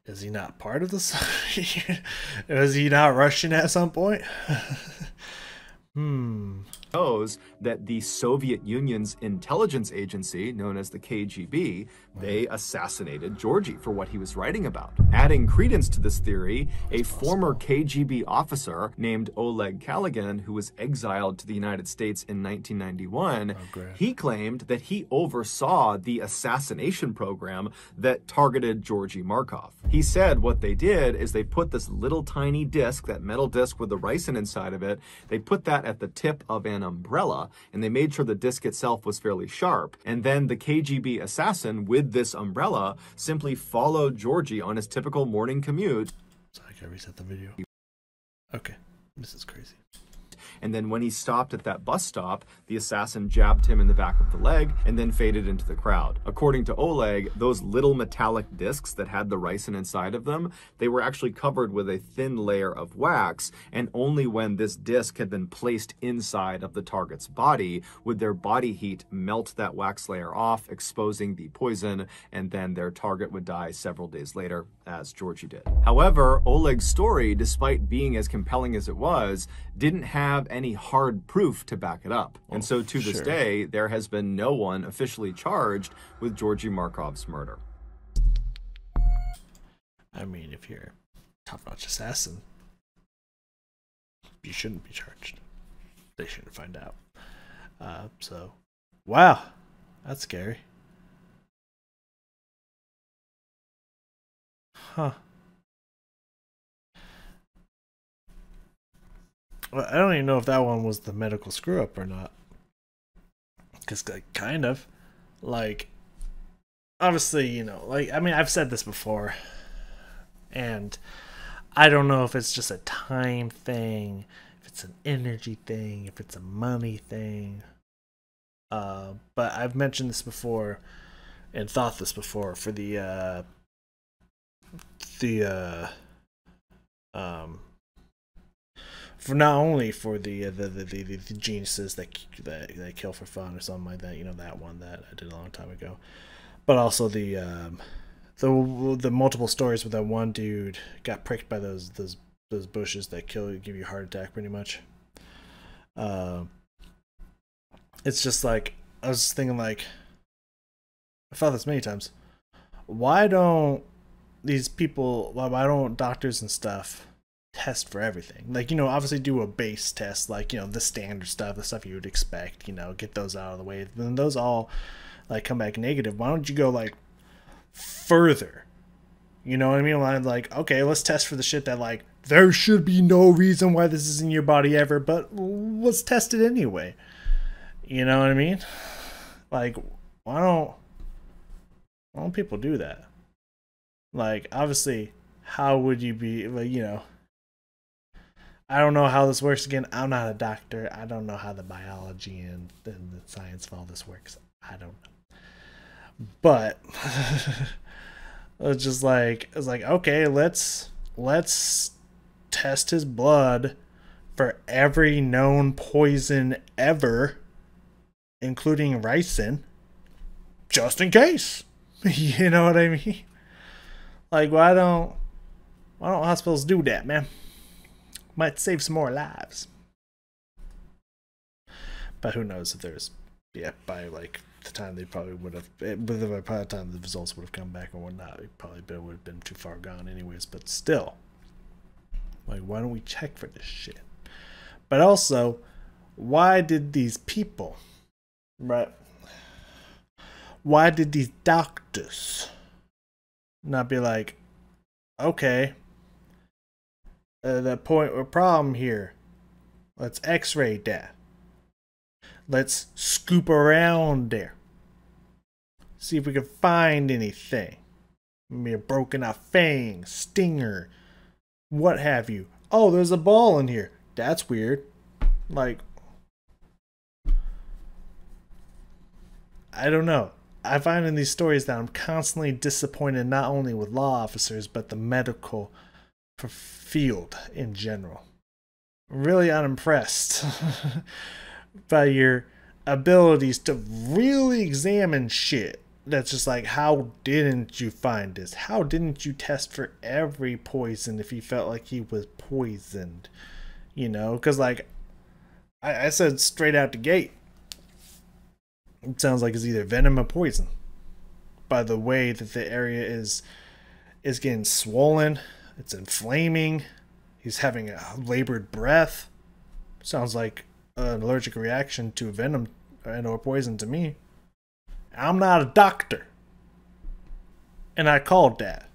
Is he not part of the Soviet Union? Was he not Russian at some point? Hmm. Knows that the Soviet Union's intelligence agency, known as the KGB, they assassinated Georgy for what he was writing about. Adding credence to this theory, a former KGB officer named Oleg Kalugin, who was exiled to the United States in 1991, he claimed that he oversaw the assassination program that targeted Georgy Markov. He said what they did is they put this little tiny disc, that metal disc with the ricin inside of it, they put that at the tip of an umbrella, and they made sure the disc itself was fairly sharp. And then the KGB assassin with this umbrella simply followed Georgy on his typical morning commute. Sorry, I gotta reset the video. Okay, this is crazy. And then when he stopped at that bus stop, the assassin jabbed him in the back of the leg and then faded into the crowd. According to Oleg, those little metallic discs that had the ricin inside of them, they were actually covered with a thin layer of wax, and only when this disc had been placed inside of the target's body would their body heat melt that wax layer off, exposing the poison, and then their target would die several days later, as Georgy did. However, Oleg's story, despite being as compelling as it was, didn't have any hard proof to back it up. And so to this day, there has been no one officially charged with Georgy Markov's murder. I mean, if you're a top-notch assassin, you shouldn't be charged. They shouldn't find out. So, wow, that's scary. Huh. Well, I don't even know if that one was the medical screw up or not. Because, like, kind of. Like, obviously, you know, like, I mean, I've said this before. And I don't know if it's just a time thing, if it's an energy thing, if it's a money thing. But I've mentioned this before and thought this before for for not only for the geniuses that kill for fun or something like that, you know, that one that I did a long time ago, but also the multiple stories where that one dude got pricked by those bushes that give you a heart attack pretty much. It's just like, I was just thinking, like, I thought this many times, why don't these people, why don't doctors and stuff test for everything? Like, you know, obviously do a base test, like, you know, the standard stuff, the stuff you would expect, you know, get those out of the way. Then those all, like, come back negative. Why don't you go, like, further? You know what I mean? Like, okay, let's test for the shit that, like, there should be no reason why this is in your body ever, but let's test it anyway. You know what I mean? Like, why don't people do that? Like, obviously, how would you be, like, you know, I don't know how this works. Again, I'm not a doctor. I don't know how the biology and the science of all this works. I don't know. But it's just like, it's like, okay, let's test his blood for every known poison ever, including ricin, just in case. You know what I mean? Like, why don't hospitals do that, man? Might save some more lives. But who knows if there's, yeah, by like the time they probably would have, by the time the results would have come back or whatnot, it probably would have been too far gone anyways. But still, like, why don't we check for this shit? But also, why did these people, right? Why did these doctors not be like, okay, the point or problem here, let's x-ray that, let's scoop around there, see if we can find anything, maybe a broken out fang, stinger, what have you. Oh, there's a ball in here, that's weird. Like, I don't know. I find in these stories that I'm constantly disappointed not only with law officers, but the medical field in general. I'm really unimpressed by your abilities to really examine shit. That's just like, how didn't you find this? How didn't you test for every poison if you felt like he was poisoned? You know, because, like, I said straight out the gate. It sounds like it's either venom or poison. By the way that the area is getting swollen, it's inflaming. He's having a labored breath. Sounds like an allergic reaction to venom and or poison to me. I'm not a doctor. And I called that.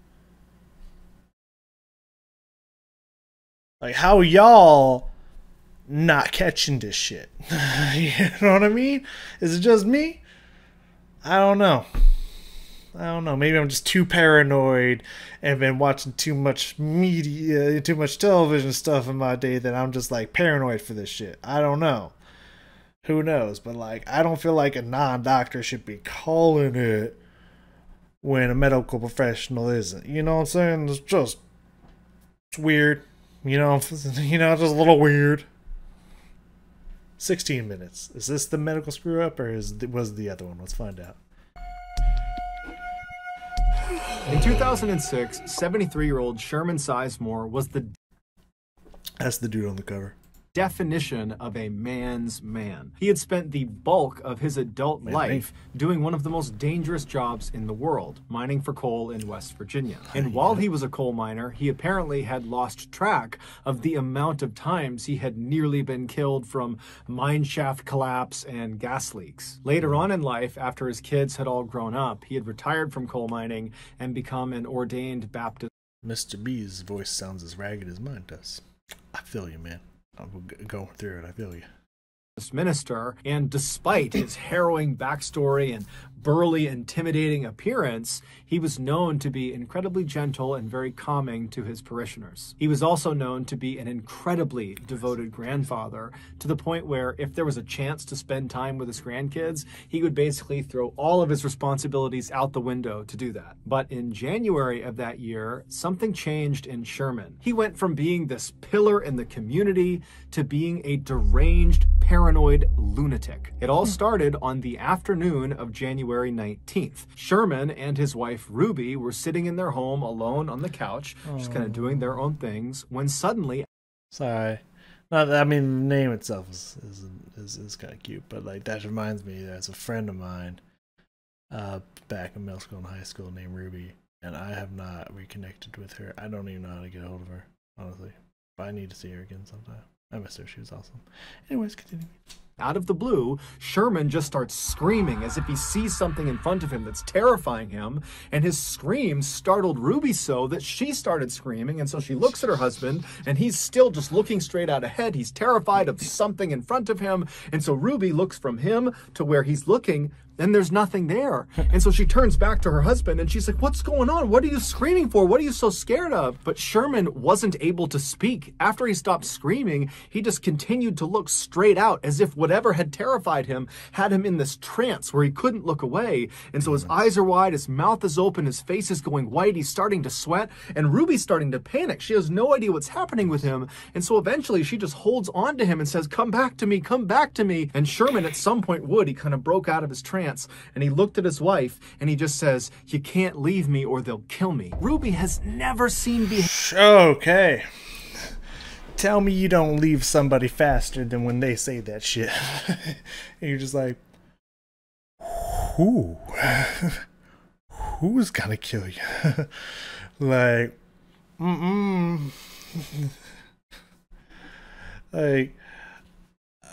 Like, how y'all not catching this shit? You know what I mean? Is it just me? I don't know. Maybe I'm just too paranoid and been watching too much media, too much television stuff in my day that I'm just like paranoid for this shit. I don't know. Who knows? But like, I don't feel like a non-doctor should be calling it when a medical professional isn't. You know what I'm saying? It's weird. Just a little weird. 16 minutes. Is this the medical screw up or was the other one? Let's find out. In 2006, 73-year-old Sherman Sizemore was the That's the dude on the cover. definition of a man's man. He had spent the bulk of his adult life doing one of the most dangerous jobs in the world, mining for coal in West Virginia. And while he was a coal miner, he apparently had lost track of the amount of times he had nearly been killed from mine shaft collapse and gas leaks. Later on in life, after his kids had all grown up, he had retired from coal mining and become an ordained Baptist. Mr. B's voice sounds as ragged as mine does. I feel you, man. I'm going through it. I feel you. Minister, and despite his harrowing backstory and burly, intimidating appearance, he was known to be incredibly gentle and very calming to his parishioners. He was also known to be an incredibly devoted grandfather, to the point where if there was a chance to spend time with his grandkids, he would basically throw all of his responsibilities out the window to do that. But in January of that year, something changed in Sherman. He went from being this pillar in the community to being a deranged, paranoid lunatic. It all started on the afternoon of January 19th. Sherman and his wife Ruby were sitting in their home alone on the couch, just kind of doing their own things, when suddenly... Sorry. I mean, the name itself is kind of cute, but like that reminds me, there's a friend of mine back in middle school and high school named Ruby, and I have not reconnected with her. I don't even know how to get a hold of her, honestly. But I need to see her again sometime. I miss her. She was awesome. Anyways, continue. Out of the blue, Sherman just starts screaming as if he sees something in front of him that's terrifying him, and his scream startled Ruby so that she started screaming, and so she looks at her husband, and he's still just looking straight out ahead. He's terrified of something in front of him, and so Ruby looks from him to where he's looking, and there's nothing there. And so she turns back to her husband and she's like, "What's going on? What are you screaming for? What are you so scared of?" But Sherman wasn't able to speak. After he stopped screaming, he just continued to look straight out as if whatever had terrified him had him in this trance where he couldn't look away. And so his eyes are wide, his mouth is open, his face is going white, he's starting to sweat, and Ruby's starting to panic. She has no idea what's happening with him. And so eventually she just holds on to him and says, "Come back to me, come back to me." And Sherman at some point he kind of broke out of his trance. And he looked at his wife and he just says, "You can't leave me or they'll kill me." Ruby has never seen Okay. Tell me you don't leave somebody faster than when they say that shit. And you're just like, who? Who's gonna kill you? Like, like,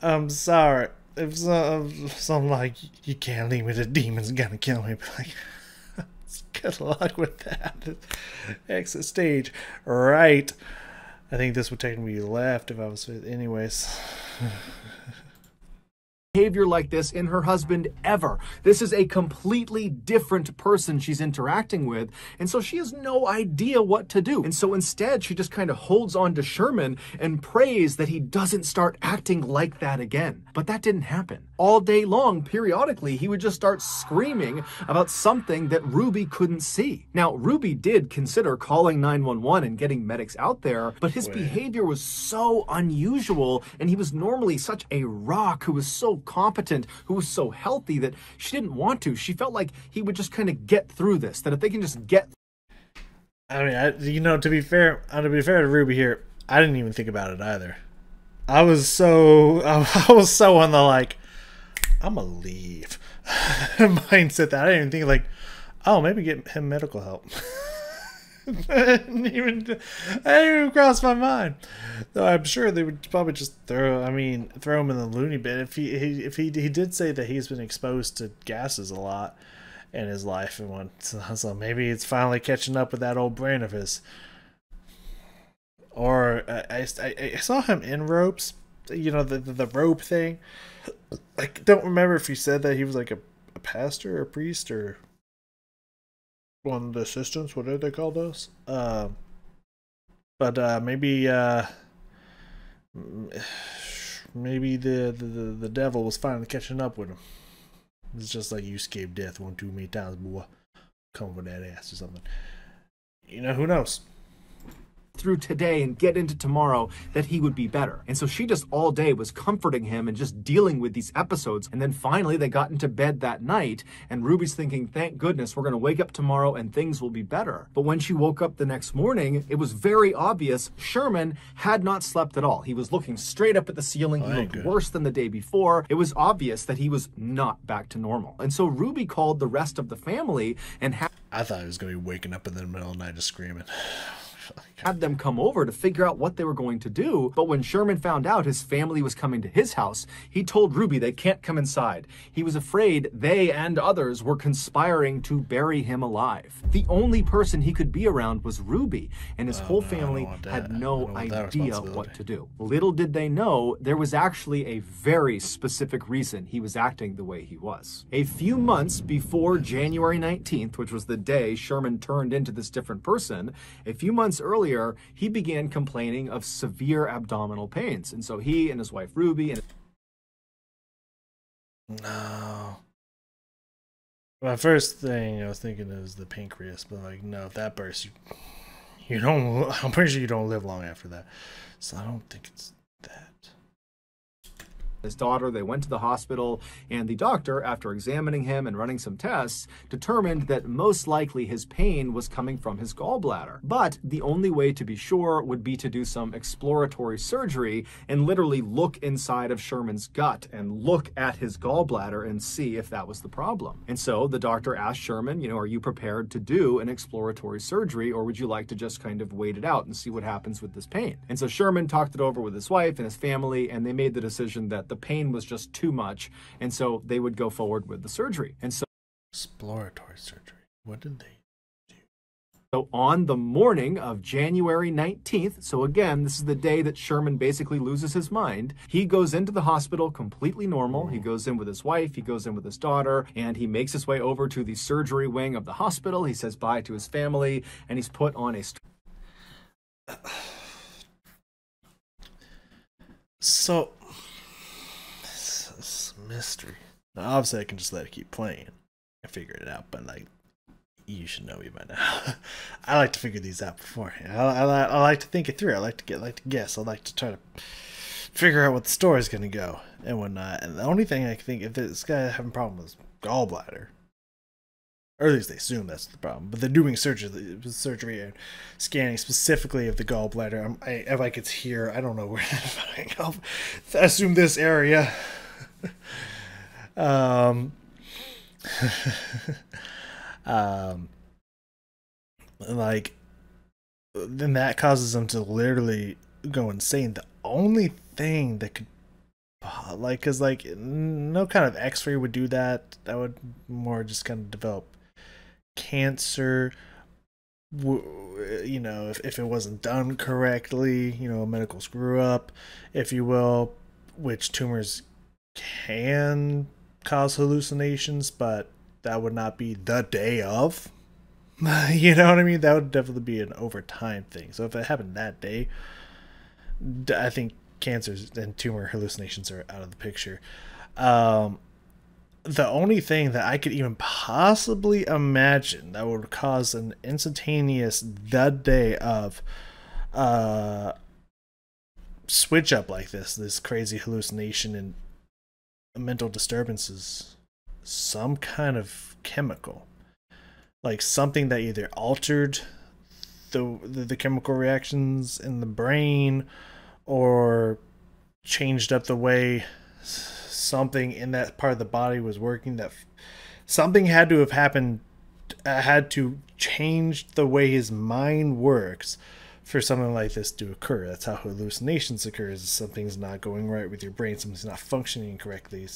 I'm sorry. If something like, "You can't leave me, the demon's gonna kill me," but like, good luck with that. Exit stage right. I think this would take me left if I was, anyways. Behavior like this in her husband ever. This is a completely different person she's interacting with, and so she has no idea what to do. And so instead, she just kind of holds on to Sherman and prays that he doesn't start acting like that again. But that didn't happen. All day long, periodically, he would just start screaming about something that Ruby couldn't see. Now, Ruby did consider calling 911 and getting medics out there, but his behavior was so unusual, and he was normally such a rock who was so competent, who was so healthy, that she didn't want to. She felt like he would just kind of get through this, that if they can just get... I mean, to be fair to Ruby here, I didn't even think about it either. I was so on the like, I'm gonna leave mindset that I didn't even think like, oh, maybe get him medical help. That didn't even cross my mind. Though I'm sure they would probably just throw him in the loony bin. If he did say that he's been exposed to gases a lot in his life and one, so maybe it's finally catching up with that old brain of his. Or I saw him in ropes, the rope thing. I don't remember if he said that he was like a pastor or a priest or one of the assistants, what do they call those? But maybe the devil was finally catching up with him. It's just like you escaped death one too many times, boy. Come with that ass or something. Who knows? Through today and get into tomorrow, that he would be better. And so she just all day was comforting him and just dealing with these episodes. And then finally they got into bed that night and Ruby's thinking, thank goodness we're going to wake up tomorrow and things will be better. But when she woke up the next morning, it was very obvious Sherman had not slept at all. He was looking straight up at the ceiling. He looked worse than the day before. It was obvious that he was not back to normal. And so Ruby called the rest of the family and I thought he was going to be waking up in the middle of the night just screaming. Had them come over to figure out what they were going to do. But when Sherman found out his family was coming to his house, he told Ruby they can't come inside. He was afraid they and others were conspiring to bury him alive. The only person he could be around was Ruby, and his whole family had no idea what to do. Little did they know there was actually a very specific reason he was acting the way he was. A few months before January 19th, which was the day Sherman turned into this different person, a few months earlier, he began complaining of severe abdominal pains. And so he and his wife Ruby and No. My first thing I was thinking was the pancreas, but like, no, if that bursts, you don't. I'm pretty sure you don't live long after that. So I don't think it's that. his daughter, they went to the hospital, and the doctor, after examining him and running some tests, determined that most likely his pain was coming from his gallbladder. But the only way to be sure would be to do some exploratory surgery and literally look inside of Sherman's gut and look at his gallbladder and see if that was the problem. And so the doctor asked Sherman, are you prepared to do an exploratory surgery, or would you like to just kind of wait it out and see what happens with this pain? And so Sherman talked it over with his wife and his family, and they made the decision that the pain was just too much, and so they would go forward with the surgery. And so exploratory surgery. What did they do? So on the morning of January 19th, so again, this is the day that Sherman basically loses his mind, he goes into the hospital completely normal. He goes in with his wife, he goes in with his daughter, and he makes his way over to the surgery wing of the hospital. He says bye to his family, and he's put on a So, it's a mystery. Now, obviously, I can just let it keep playing and figure it out, but like, you should know me by now. I like to figure these out beforehand. I like to think it through. I like to guess. I like to try to figure out what the story is going to go and whatnot. And the only thing I can think, if this guy having a problem with his gallbladder, or at least they assume that's the problem, but they're doing surgery and scanning specifically of the gallbladder. If like it's here, I don't know where. I assume this area. Like, then that causes them to literally go insane. The only thing that could, like, cause like no kind of X-ray would do that. That would more just kind of develop cancer. If it wasn't done correctly, a medical screw up, if you will, which tumors can cause hallucinations, but that would not be the day of. You know what I mean? That would definitely be an overtime thing. So if it happened that day, I think cancers and tumor hallucinations are out of the picture. The only thing that I could even possibly imagine that would cause an instantaneous that day of switch up like this crazy hallucination and mental disturbances, some kind of chemical, like something that either altered the chemical reactions in the brain, or changed up the way something in that part of the body was working. That something had to have happened, had to change the way his mind works for something like this to occur. That's how hallucinations occur. Is something's not going right with your brain, something's not functioning correctly.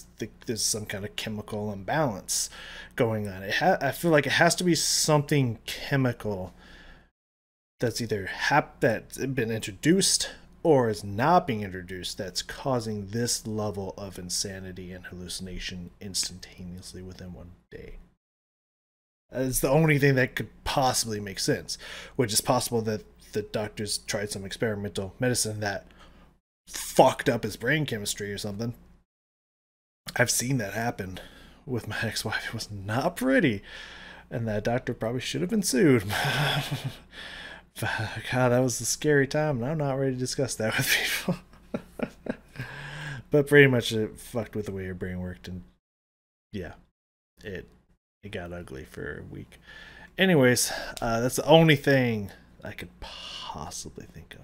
There's some kind of chemical imbalance going on. I feel like it has to be something chemical that's either that's been introduced or is not being introduced that's causing this level of insanity and hallucination instantaneously within one day. It's the only thing that could possibly make sense, which is possible that the doctors tried some experimental medicine that fucked up his brain chemistry or something. I've seen that happen with my ex-wife. It was not pretty, and that doctor probably should have been sued. God, that was a scary time, and I'm not ready to discuss that with people. But pretty much it fucked with the way your brain worked, and yeah, it got ugly for a week. Anyways, that's the only thing I could possibly think of.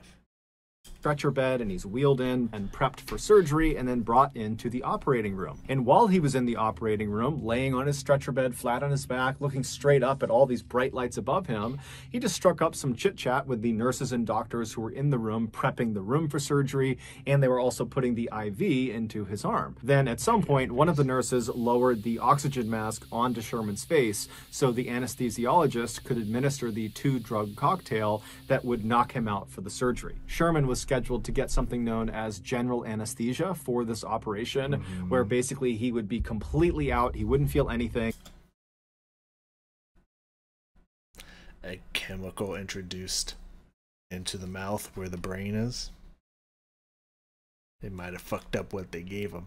Stretcher bed, and he's wheeled in and prepped for surgery and then brought into the operating room. And while he was in the operating room, laying on his stretcher bed, flat on his back, looking straight up at all these bright lights above him, he just struck up some chit-chat with the nurses and doctors who were in the room prepping the room for surgery, and they were also putting the IV into his arm. Then at some point, one of the nurses lowered the oxygen mask onto Sherman's face so the anesthesiologist could administer the 2-drug cocktail that would knock him out for the surgery. Sherman was scheduled to get something known as general anesthesia for this operation, where basically he would be completely out, he wouldn't feel anything. A chemical introduced into the mouth where the brain is. They might have fucked up what they gave him.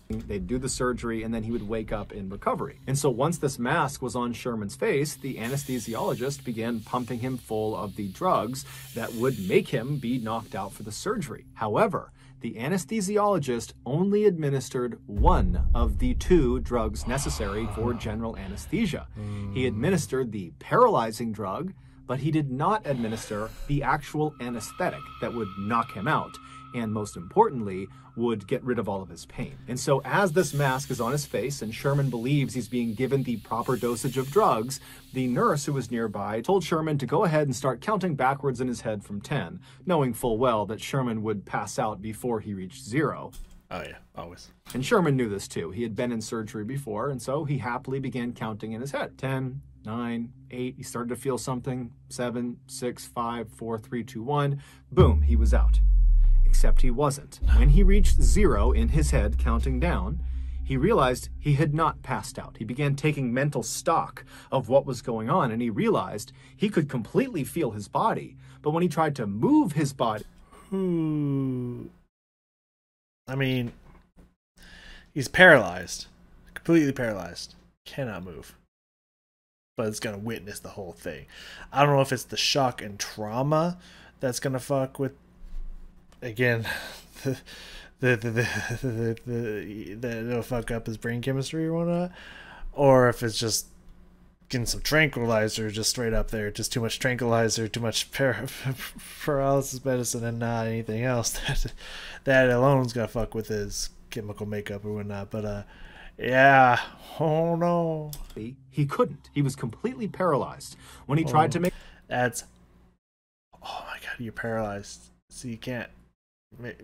They'd do the surgery, and then he would wake up in recovery. And so once this mask was on Sherman's face, the anesthesiologist began pumping him full of the drugs that would make him be knocked out for the surgery. However, the anesthesiologist only administered one of the 2 drugs necessary for general anesthesia. He administered the paralyzing drug, but he did not administer the actual anesthetic that would knock him out, and most importantly, would get rid of all of his pain. And so as this mask is on his face and Sherman believes he's being given the proper dosage of drugs, the nurse who was nearby told Sherman to go ahead and start counting backwards in his head from 10, knowing full well that Sherman would pass out before he reached 0. Oh yeah, always. And Sherman knew this too. He had been in surgery before, and so he happily began counting in his head. 10, 9, 8, he started to feel something. 7, 6, 5, 4, 3, 2, 1. Boom, he was out. Except he wasn't. When he reached 0 in his head, counting down, he realized he had not passed out. He began taking mental stock of what was going on, and he realized he could completely feel his body. But when he tried to move his body... I mean, he's paralyzed. Completely paralyzed. Cannot move. But it's going to witness the whole thing. I don't know if it's the shock and trauma that's going to fuck with, again, that'll fuck up his brain chemistry or whatnot, or if it's just getting some tranquilizer just straight up there, just too much tranquilizer, too much paralysis medicine, and not anything else. That alone's gonna fuck with his chemical makeup or whatnot. But yeah, oh no, he couldn't. He was completely paralyzed when he tried to make. That's, oh my god, you're paralyzed, so you can't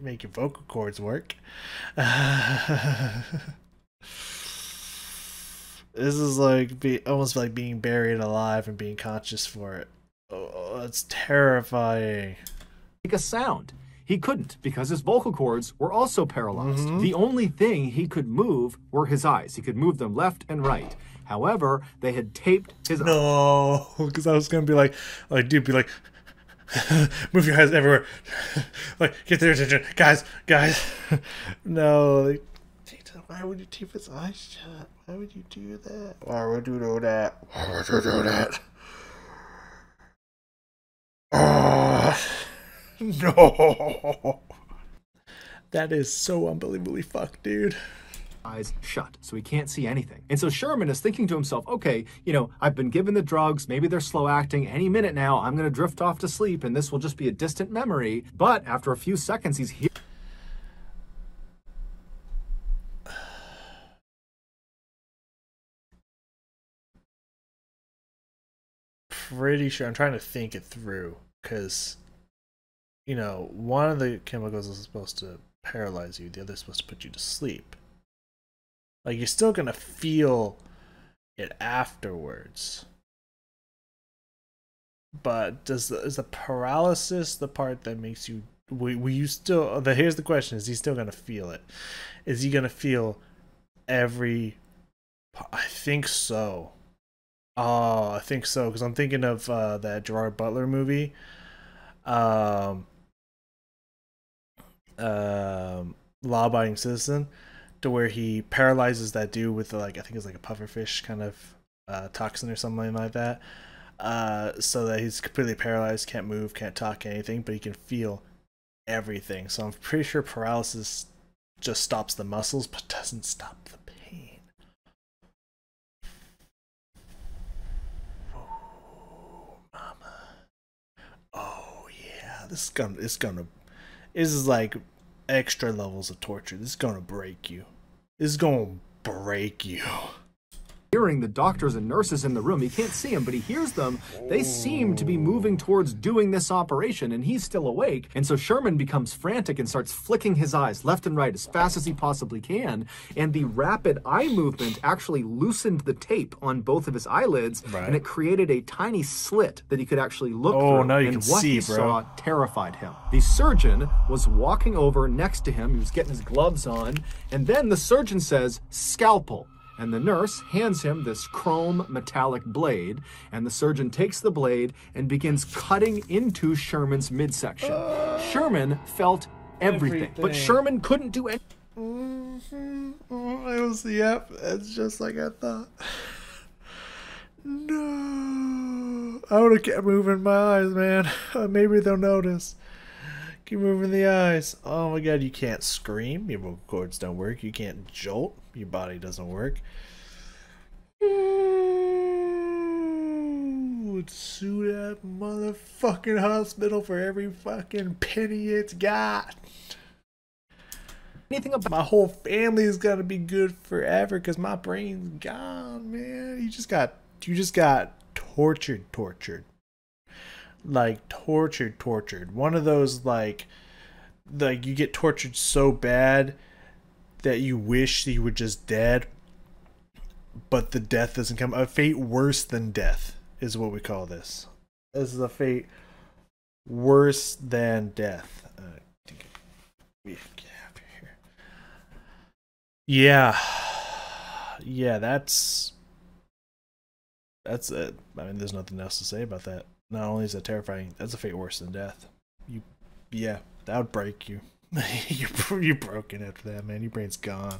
make your vocal cords work. This is like almost like being buried alive and being conscious for it. Oh, it's terrifying. Make a sound. He couldn't because his vocal cords were also paralyzed. The only thing he could move were his eyes. He could move them left and right. However, they had taped his eyes. No, because I was gonna be like, dude, be like, move your eyes everywhere. Like, get their attention, guys. No, like, why would you tape his eyes shut? Why would you do that? Why would you do that? Why would you do that? No. That is so unbelievably fucked, dude. Eyes shut, so he can't see anything. And so Sherman is thinking to himself, okay, I've been given the drugs, maybe they're slow acting, any minute now I'm going to drift off to sleep and this will just be a distant memory. But after a few seconds, he's here. pretty sure, I'm trying to think it through, because, you know, one of the chemicals is supposed to paralyze you, the other is supposed to put you to sleep. Like, you're still gonna feel it afterwards. But is the paralysis the part that makes you, will you still, here's the question, is he still gonna feel it? Is he gonna feel every, I think so. Oh, I think so, because I'm thinking of that Gerard Butler movie. Law-abiding citizen, to where he paralyzes that dude with like, I think it's like a pufferfish kind of toxin or something like that, so that he's completely paralyzed, can't move, can't talk, anything, but he can feel everything. So I'm pretty sure paralysis just stops the muscles but doesn't stop the pain. Oh, mama. Oh yeah, this is like extra levels of torture. This is gonna break you. This is gonna break you. Hearing the doctors and nurses in the room. He can't see them, but he hears them. They seem to be moving towards doing this operation, and he's still awake. And so Sherman becomes frantic and starts flicking his eyes left and right as fast as he possibly can. And the rapid eye movement actually loosened the tape on both of his eyelids, and it created a tiny slit that he could actually look through. Now you and can what see, he bro. saw terrified him. The surgeon was walking over next to him. He was getting his gloves on, and then the surgeon says, "Scalpel." And the nurse hands him this chrome metallic blade, and the surgeon takes the blade and begins cutting into Sherman's midsection. Sherman felt everything, but Sherman couldn't do anything. It was, yep, it's just like I thought. No. I would have kept moving my eyes, man. Maybe they'll notice. Keep moving the eyes. Oh my god, you can't scream. Your vocal cords don't work. You can't jolt. Your body doesn't work. Would sue that motherfucking hospital for every fucking penny it's got. Anything about my whole family is gonna be good forever because my brain's gone, man. You just got tortured. Like tortured. One of those like you get tortured so bad that you wish you were just dead, but the death doesn't come. A fate worse than death is what we call this. This is a fate worse than death. I think we get out of here. Yeah, that's it. I mean, there's nothing else to say about that. Not only is that terrifying, that's a fate worse than death. Yeah, that would break you. You're broken after that, man. Your brain's gone.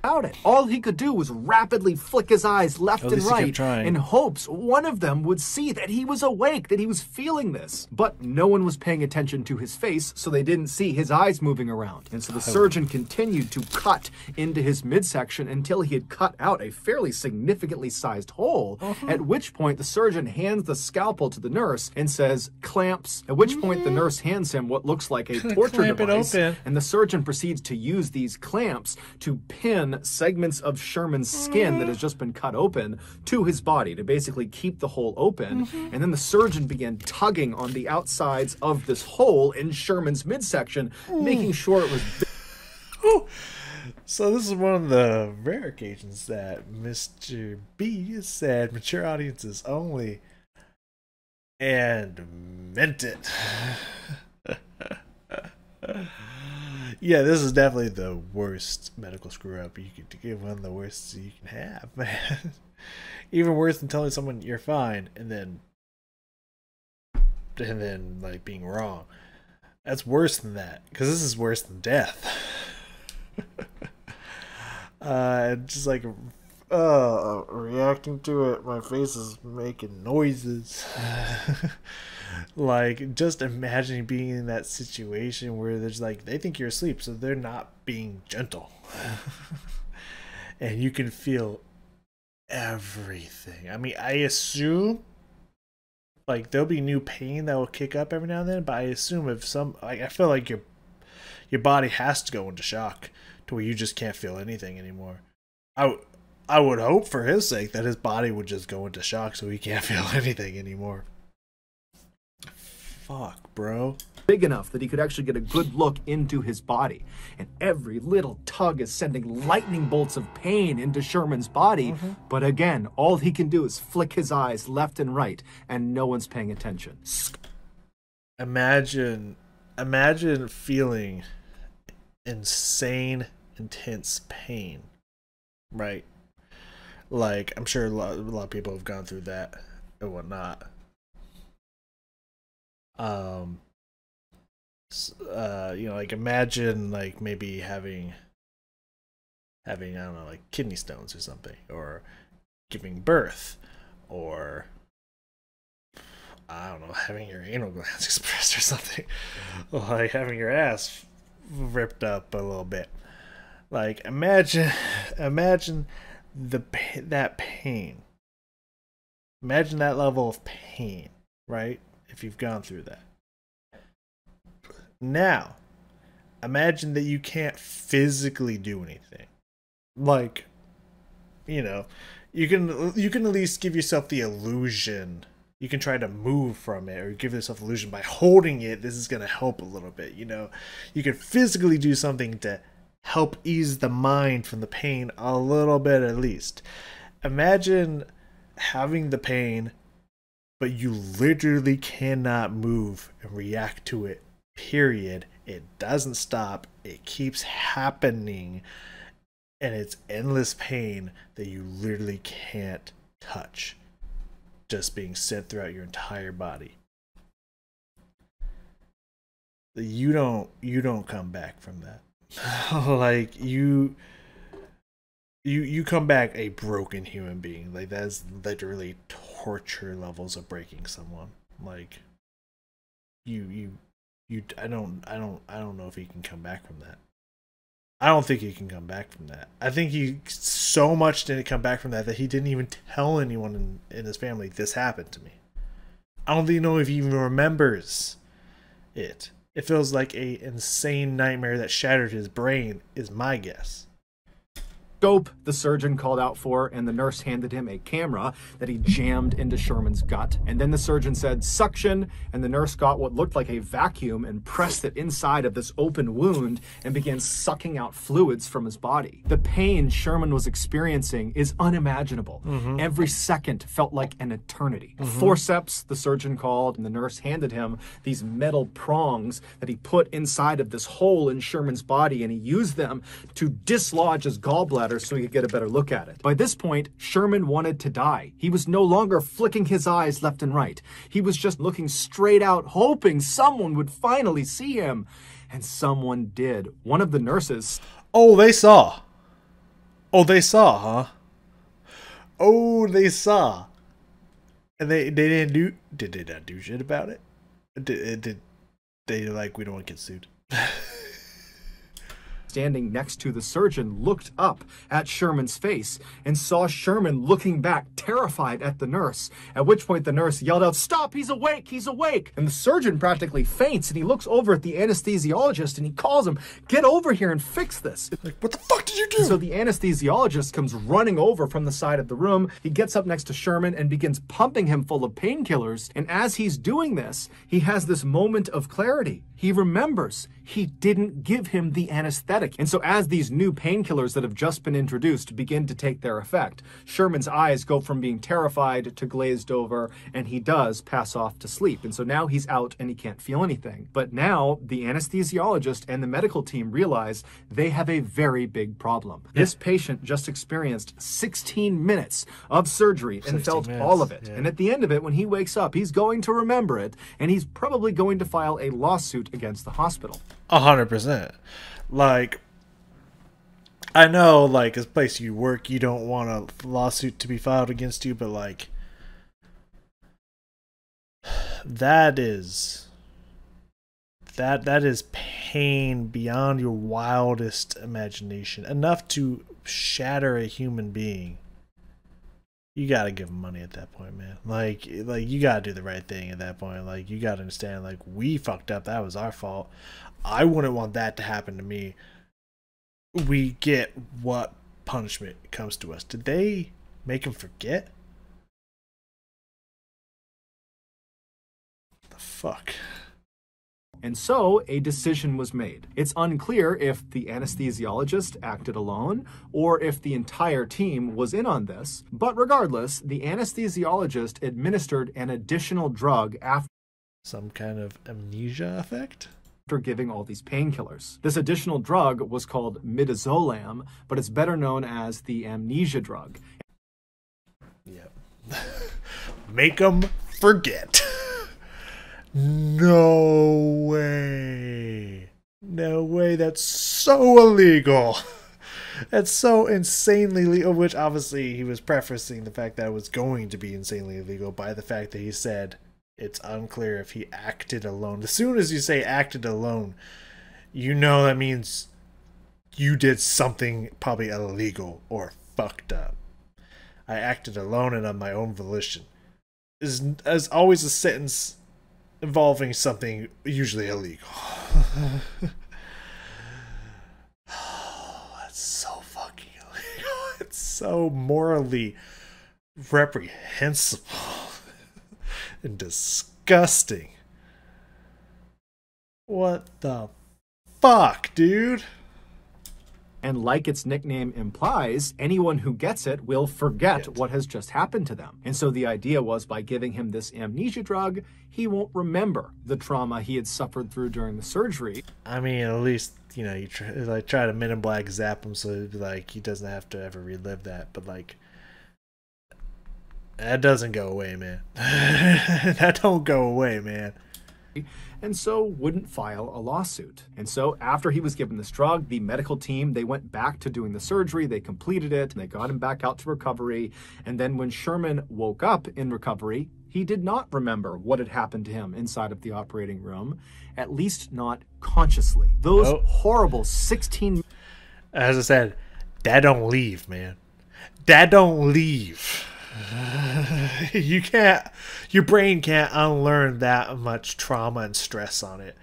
It. All he could do was rapidly flick his eyes left and right in hopes one of them would see that he was awake, that he was feeling this. But no one was paying attention to his face, so they didn't see his eyes moving around. And so the surgeon continued to cut into his midsection until he had cut out a fairly significantly sized hole, at which point the surgeon hands the scalpel to the nurse and says, "Clamps," at which point the nurse hands him what looks like a torture device, and the surgeon proceeds to use these clamps to pin segments of Sherman's skin that has just been cut open to his body to basically keep the hole open. And then the surgeon began tugging on the outsides of this hole in Sherman's midsection, making sure it was So this is one of the rare occasions that Mr. B said mature audiences only, and meant it. Yeah, this is definitely the worst medical screw up you could give. One of the worst you can have, man. Even worse than telling someone you're fine and then like being wrong. That's worse than that, because this is worse than death. Just like reacting to it, my face is making noises. Like, just imagining being in that situation where there's like, they think you're asleep, so they're not being gentle. And you can feel everything. I mean, I assume like there'll be new pain that will kick up every now and then, but I assume if I feel like your body has to go into shock to where you just can't feel anything anymore. I I would hope for his sake that his body would just go into shock so he can't feel anything anymore. Fuck, bro. Big enough that he could actually get a good look into his body. And every little tug is sending lightning bolts of pain into Sherman's body. But again, all he can do is flick his eyes left and right, and no one's paying attention. Imagine feeling insane, intense pain, right? Like, I'm sure a lot of people have gone through that and whatnot. Like imagine like maybe having I don't know, like kidney stones or something, or giving birth, or I don't know, having your anal glands expressed or something, like having your ass ripped up a little bit. Like imagine that pain. Imagine that level of pain, right? If you've gone through that. Now, imagine that you can't physically do anything. Like, you can at least give yourself the illusion. You can try to move from it, or give yourself illusion by holding it. This is going to help a little bit, You can physically do something to help ease the mind from the pain a little bit at least. Imagine having the pain, but you literally cannot move and react to it. Period. It doesn't stop. It keeps happening, and it's endless pain that you literally can't touch, just being sent throughout your entire body. You don't come back from that. Like you come back a broken human being. Like that's literally torture levels of breaking someone. Like I don't know if he can come back from that. I don't think he can come back from that. I think he so much didn't come back from that he didn't even tell anyone in his family this happened to me. I don't even know if he even remembers it. It feels like a insane nightmare that shattered his brain, is my guess. Scope the surgeon called out for, and the nurse handed him a camera that he jammed into Sherman's gut. And then the surgeon said, suction, and the nurse got what looked like a vacuum and pressed it inside of this open wound and began sucking out fluids from his body. The pain Sherman was experiencing is unimaginable. Every second felt like an eternity. Forceps, the surgeon called, and the nurse handed him these metal prongs that he put inside of this hole in Sherman's body, and he used them to dislodge his gallbladder so he could get a better look at it. By this point, Sherman wanted to die. He was no longer flicking his eyes left and right. He was just looking straight out, hoping someone would finally see him. And someone did. One of the nurses... Oh, they saw. Oh, they saw, huh? Oh, they saw. And they didn't do... Did they not do shit about it? Did they, like, we don't want to get sued? Standing next to the surgeon, looked up at Sherman's face and saw Sherman looking back, terrified at the nurse, at which point the nurse yelled out, "Stop, he's awake, he's awake!" And the surgeon practically faints, and he looks over at the anesthesiologist and he calls him, "Get over here and fix this." Like, what the fuck did you do? And so the anesthesiologist comes running over from the side of the room. He gets up next to Sherman and begins pumping him full of painkillers. And as he's doing this, he has this moment of clarity. He remembers he didn't give him the anesthetic. And so as these new painkillers that have just been introduced begin to take their effect, Sherman's eyes go from being terrified to glazed over, and he does pass off to sleep. And so now he's out and he can't feel anything. But now the anesthesiologist and the medical team realize they have a very big problem. This patient just experienced 16 minutes of surgery and felt all of it. And at the end of it, when he wakes up, he's going to remember it, and he's probably going to file a lawsuit against the hospital. 100%. Like, I know, like, as a place you work, you don't want a lawsuit to be filed against you, but, like, that is pain beyond your wildest imagination. Enough to shatter a human being. You gotta give them money at that point, man. Like you gotta do the right thing at that point. Like, you gotta understand, like, we fucked up. That was our fault. I wouldn't want that to happen to me. We get what punishment comes to us, did they make him forget? The fuck? And so a decision was made. It's unclear if the anesthesiologist acted alone or if the entire team was in on this, but regardless, the anesthesiologist administered an additional drug after Some kind of amnesia effect? giving all these painkillers. This additional drug was called midazolam, but it's better known as the amnesia drug. Yep. Make them forget. No way. No way. That's so illegal. That's so insanely illegal. Which obviously he was prefacing the fact that it was going to be insanely illegal by the fact that he said it's unclear if he acted alone. As soon as you say acted alone, you know that means you did something probably illegal or fucked up. I acted alone and on my own volition. Is always a sentence involving something usually illegal. Oh, that's so fucking illegal. It's so morally reprehensible and disgusting. What the fuck, dude? And like its nickname implies, anyone who gets it will forget what has just happened to them. And so the idea was by giving him this amnesia drug, he won't remember the trauma he had suffered through during the surgery. I mean, at least, you know, you try to Men in Black zap him so like he doesn't have to ever relive that. But like, that doesn't go away, man. That don't go away, man. And so wouldn't file a lawsuit. And so after he was given this drug, the medical team, they went back to doing the surgery, they completed it, and they got him back out to recovery. And then when Sherman woke up in recovery, he did not remember what had happened to him inside of the operating room, at least not consciously. Those horrible 16... As I said, that don't leave, man. That don't leave. You can't, your brain can't unlearn that much trauma and stress on it.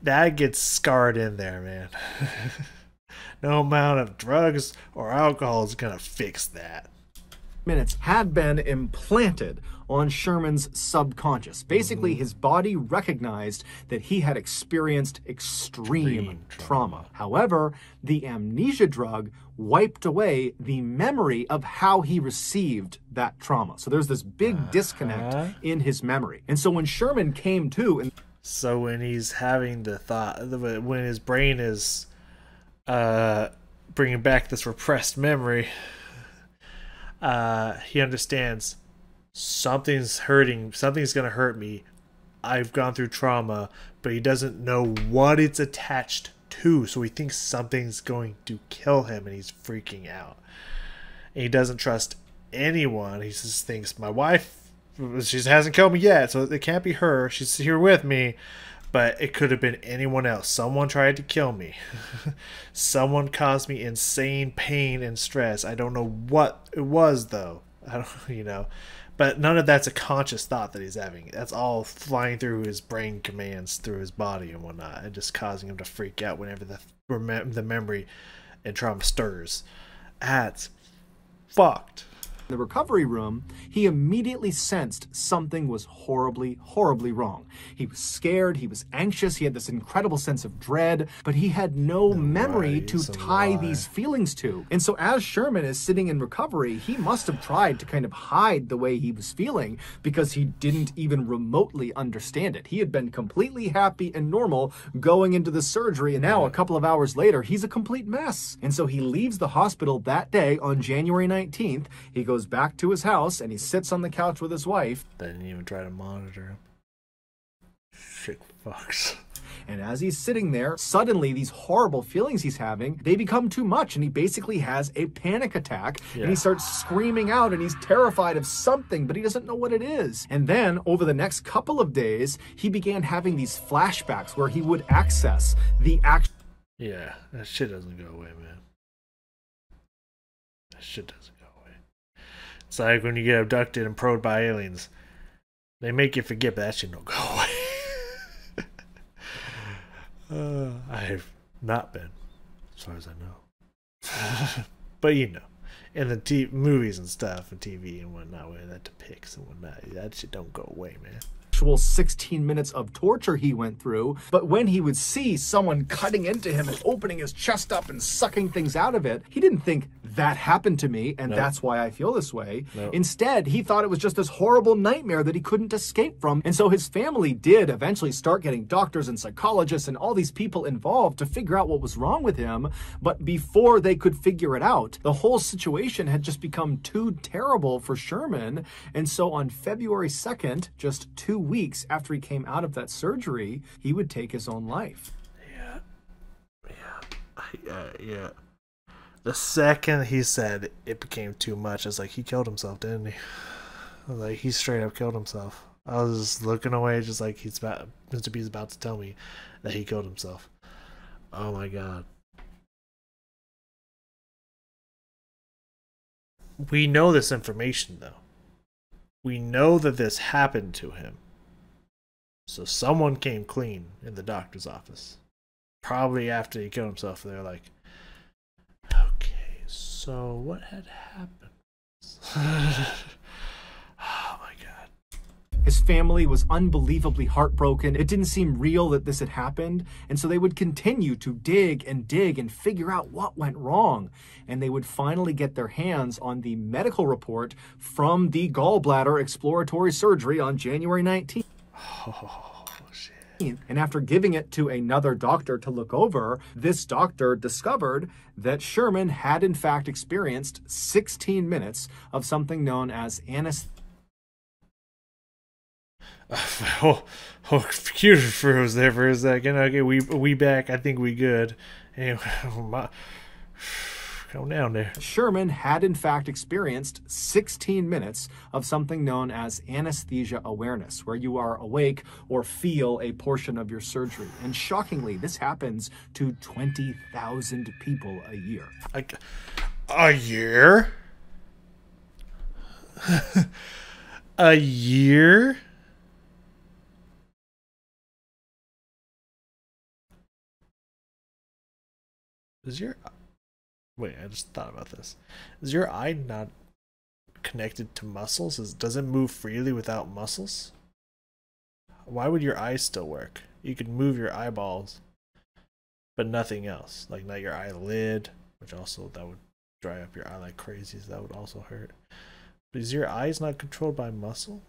That gets scarred in there, man. No amount of drugs or alcohol is gonna fix that. Minutes had been implanted on Sherman's subconscious. Basically, his body recognized that he had experienced extreme trauma. However, the amnesia drug wiped away the memory of how he received that trauma. So there's this big disconnect in his memory. And so when Sherman came to... So when he's having the thought, when his brain is bringing back this repressed memory, he understands something's hurting, something's going to hurt me. I've gone through trauma, but he doesn't know what it's attached to, so he thinks something's going to kill him, and he's freaking out. And he doesn't trust anyone. He just thinks, my wife, she hasn't killed me yet, so it can't be her. She's here with me, but it could have been anyone else. Someone tried to kill me. Someone caused me insane pain and stress. I don't know what it was, though. I don't, you know. But none of that's a conscious thought that he's having. That's all flying through his brain commands through his body and whatnot, and just causing him to freak out whenever the memory and trauma stirs. That's fucked. The recovery room, he immediately sensed something was horribly, horribly wrong. He was scared, he was anxious, he had this incredible sense of dread, but he had no memory to tie these feelings to. And so as Sherman is sitting in recovery, he must have tried to kind of hide the way he was feeling because he didn't even remotely understand it. He had been completely happy and normal going into the surgery, and now a couple of hours later, he's a complete mess. And so he leaves the hospital that day on January 19th. He goes back to his house and he sits on the couch with his wife. They didn't even try to monitor him. Sick fucks. And as he's sitting there, suddenly these horrible feelings he's having, they become too much, and he basically has a panic attack, and he starts screaming out, and he's terrified of something, but he doesn't know what it is. And then over the next couple of days, he began having these flashbacks where he would access the act. Yeah, that shit doesn't go away, man. That shit doesn't. It's like when you get abducted and probed by aliens. They make you forget, but that shit don't go away. I have not been, as far as I know. But you know, in the movies and stuff and TV and whatnot, where that depicts and whatnot, that shit don't go away, man. Actual 16 minutes of torture he went through, but when he would see someone cutting into him and opening his chest up and sucking things out of it, he didn't think that happened to me and that's why I feel this way. Instead, he thought it was just this horrible nightmare that he couldn't escape from. And so his family did eventually start getting doctors and psychologists and all these people involved to figure out what was wrong with him. But before they could figure it out, the whole situation had just become too terrible for Sherman. And so on February 2nd, just 2 weeks after he came out of that surgery, he would take his own life. Yeah. The second he said it became too much, it's like he killed himself, didn't he? Like he straight up killed himself. I was just looking away, just like Mr. B's about to tell me that he killed himself. Oh my god. We know this information though. We know that this happened to him. So someone came clean in the doctor's office. Probably after he killed himself, they're like, okay, so what had happened? Oh my god. His family was unbelievably heartbroken. It didn't seem real that this had happened. And so they would continue to dig and figure out what went wrong. And they would finally get their hands on the medical report from the gallbladder exploratory surgery on January 19th. Oh, shit. And after giving it to another doctor to look over, this doctor discovered that Sherman had in fact experienced 16 minutes of something known as anesthesia. Computer froze there for a second. Okay, we back. I think we good. Anyway, calm down there. Sherman had in fact experienced 16 minutes of something known as anesthesia awareness, where you are awake or feel a portion of your surgery. And shockingly, this happens to 20,000 people a year. A year? A year? Wait, I just thought about this. Is your eye not connected to muscles? Does it move freely without muscles? Why would your eyes still work? You could move your eyeballs, but nothing else. Like not your eyelid, which also that would dry up your eye like crazy, so that would also hurt. But is your eyes not controlled by muscle?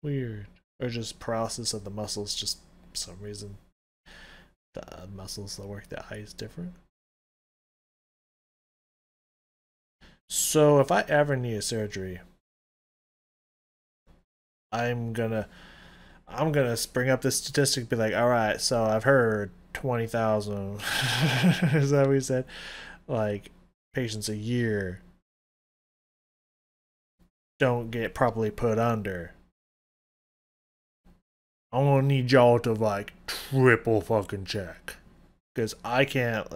Weird. Or just paralysis of the muscles, just for some reason the muscles that work the eye is different. So if I ever need a surgery, I'm gonna bring up this statistic, be like, all right, so I've heard 20,000 is that what we said, like patients a year don't get properly put under. I'm gonna need y'all to like triple fucking check, because I can't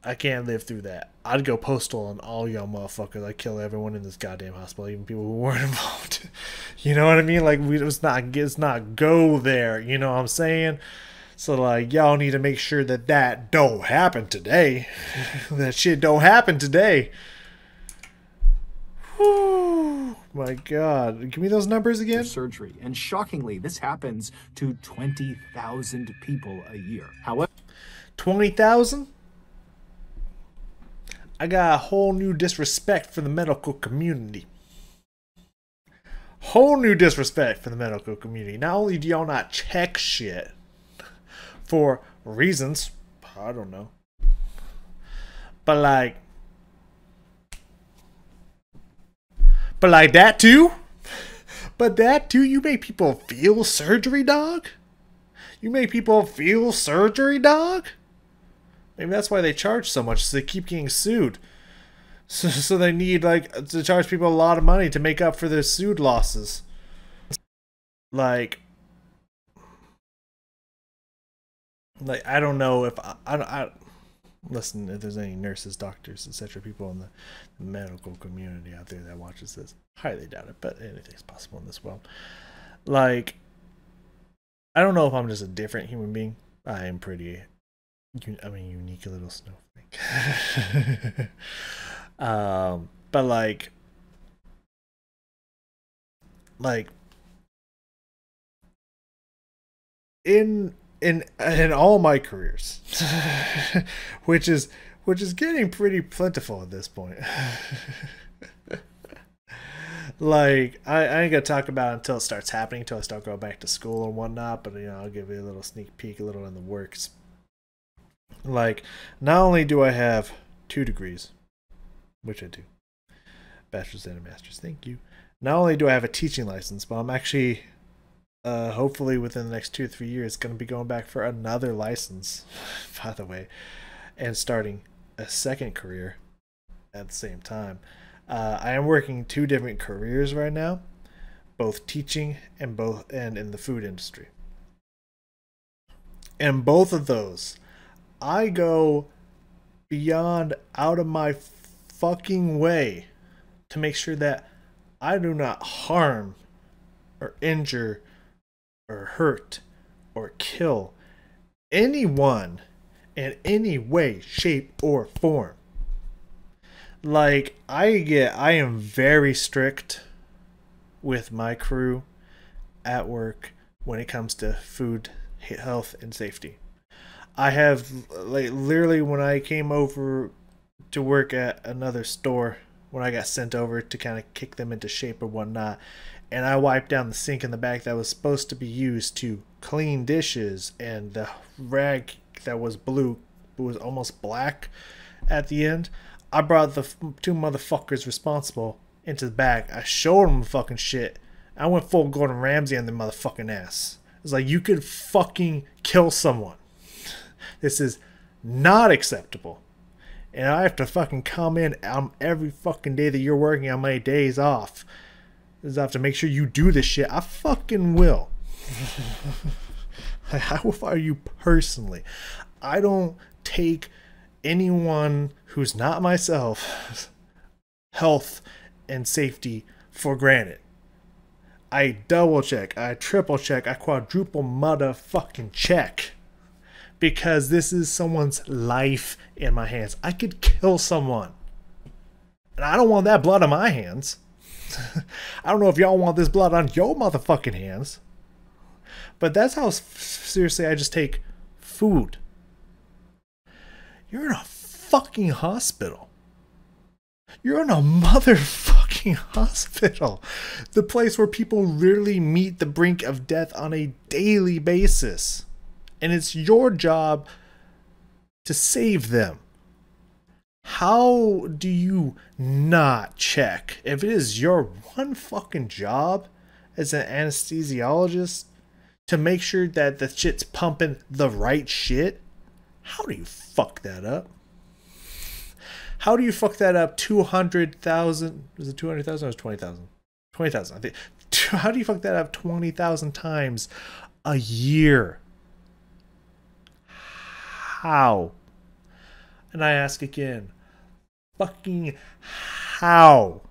I can't live through that. I'd go postal on all y'all motherfuckers. I'd kill everyone in this goddamn hospital, even people who weren't involved. You know what I mean? Like, it's not go there. You know what I'm saying? So, like, y'all need to make sure that don't happen today. That shit don't happen today. Whew, my God. Give me those numbers again. Surgery. And shockingly, this happens to 20,000 people a year. However, 20,000? I got a whole new disrespect for the medical community. Whole new disrespect for the medical community. Not only do y'all not check shit for reasons, I don't know, but like that too? But that too, you make people feel surgery, dog? You make people feel surgery, dog? Maybe that's why they charge so much, so they keep getting sued. So they need, like, to charge people a lot of money to make up for their sued losses. Like I don't know if I listen, if there's any nurses, doctors, etc., people in the medical community out there that watches this. Highly doubt it, but anything's possible in this world. Like, I don't know if I'm just a different human being. I am pretty. I'm a unique little snowflake. But like in all my careers, which is getting pretty plentiful at this point. Like I ain't gonna talk about it until it starts happening, until I start going back to school and whatnot. But I'll give you a little sneak peek, a little in the works. Like, not only do I have 2 degrees, which I do, bachelor's and a master's, thank you. Not only do I have a teaching license, but I'm actually, hopefully within the next 2 or 3 years, going to be going back for another license, by the way, and starting a second career at the same time. I am working 2 different careers right now, both teaching and in the food industry. And both of those, I go beyond out of my fucking way to make sure that I do not harm or injure or hurt or kill anyone in any way, shape, or form. Like, I am very strict with my crew at work when it comes to food, health, and safety. I have, like, literally when I came over to work at another store, when I got sent over to kind of kick them into shape or whatnot, and I wiped down the sink in the back that was supposed to be used to clean dishes, and the rag that was blue was almost black at the end. I brought the 2 motherfuckers responsible into the back. I showed them the fucking shit. I went full Gordon Ramsay on their motherfucking ass. It's like, you could fucking kill someone. This is not acceptable. And I have to fucking come in every fucking day that you're working on my days off. I have to make sure you do this shit. I fucking will. I will fire you personally. I don't take anyone who's not myself health and safety for granted. I double check, I triple check, I quadruple motherfucking check. Because this is someone's life in my hands. I could kill someone. And I don't want that blood on my hands. I don't know if y'all want this blood on your motherfucking hands. But that's how seriously I just take food. You're in a fucking hospital. You're in a motherfucking hospital. The place where people literally meet the brink of death on a daily basis. And it's your job to save them. How do you not check? If it is your one fucking job as an anesthesiologist to make sure that the shit's pumping the right shit, how do you fuck that up? How do you fuck that up 200,000? Is it 200,000 or 20,000? 20,000, I think. How do you fuck that up 20,000 times a year? How? And I ask again, fucking how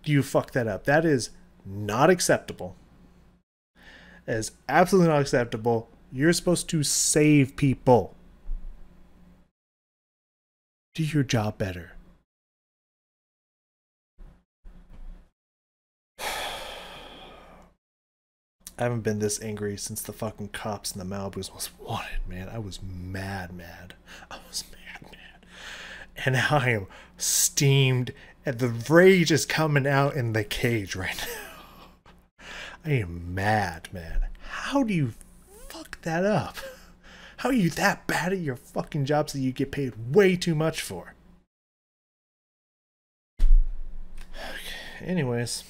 do you fuck that up? That is not acceptable. That is absolutely not acceptable. You're supposed to save people. Do your job better. I haven't been this angry since the fucking cops in the Malibu's most wanted, man. I was mad. I was mad. And now I am steamed, and the rage is coming out in the cage right now. I am mad, man. How do you fuck that up? How are you that bad at your fucking jobs that you get paid way too much for? Okay, anyways.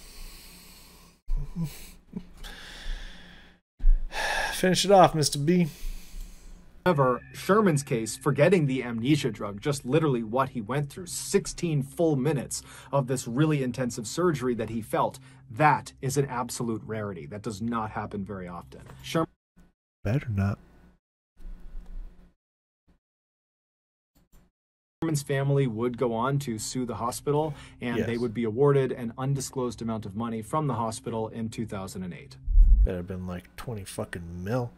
Finish it off, Mr. B. However, Sherman's case, forgetting the amnesia drug, just literally what he went through, 16 full minutes of this really intensive surgery that he felt, that is an absolute rarity. That does not happen very often. Better not. Sherman's family would go on to sue the hospital, and they would be awarded an undisclosed amount of money from the hospital in 2008. Better have been like 20 fucking mil.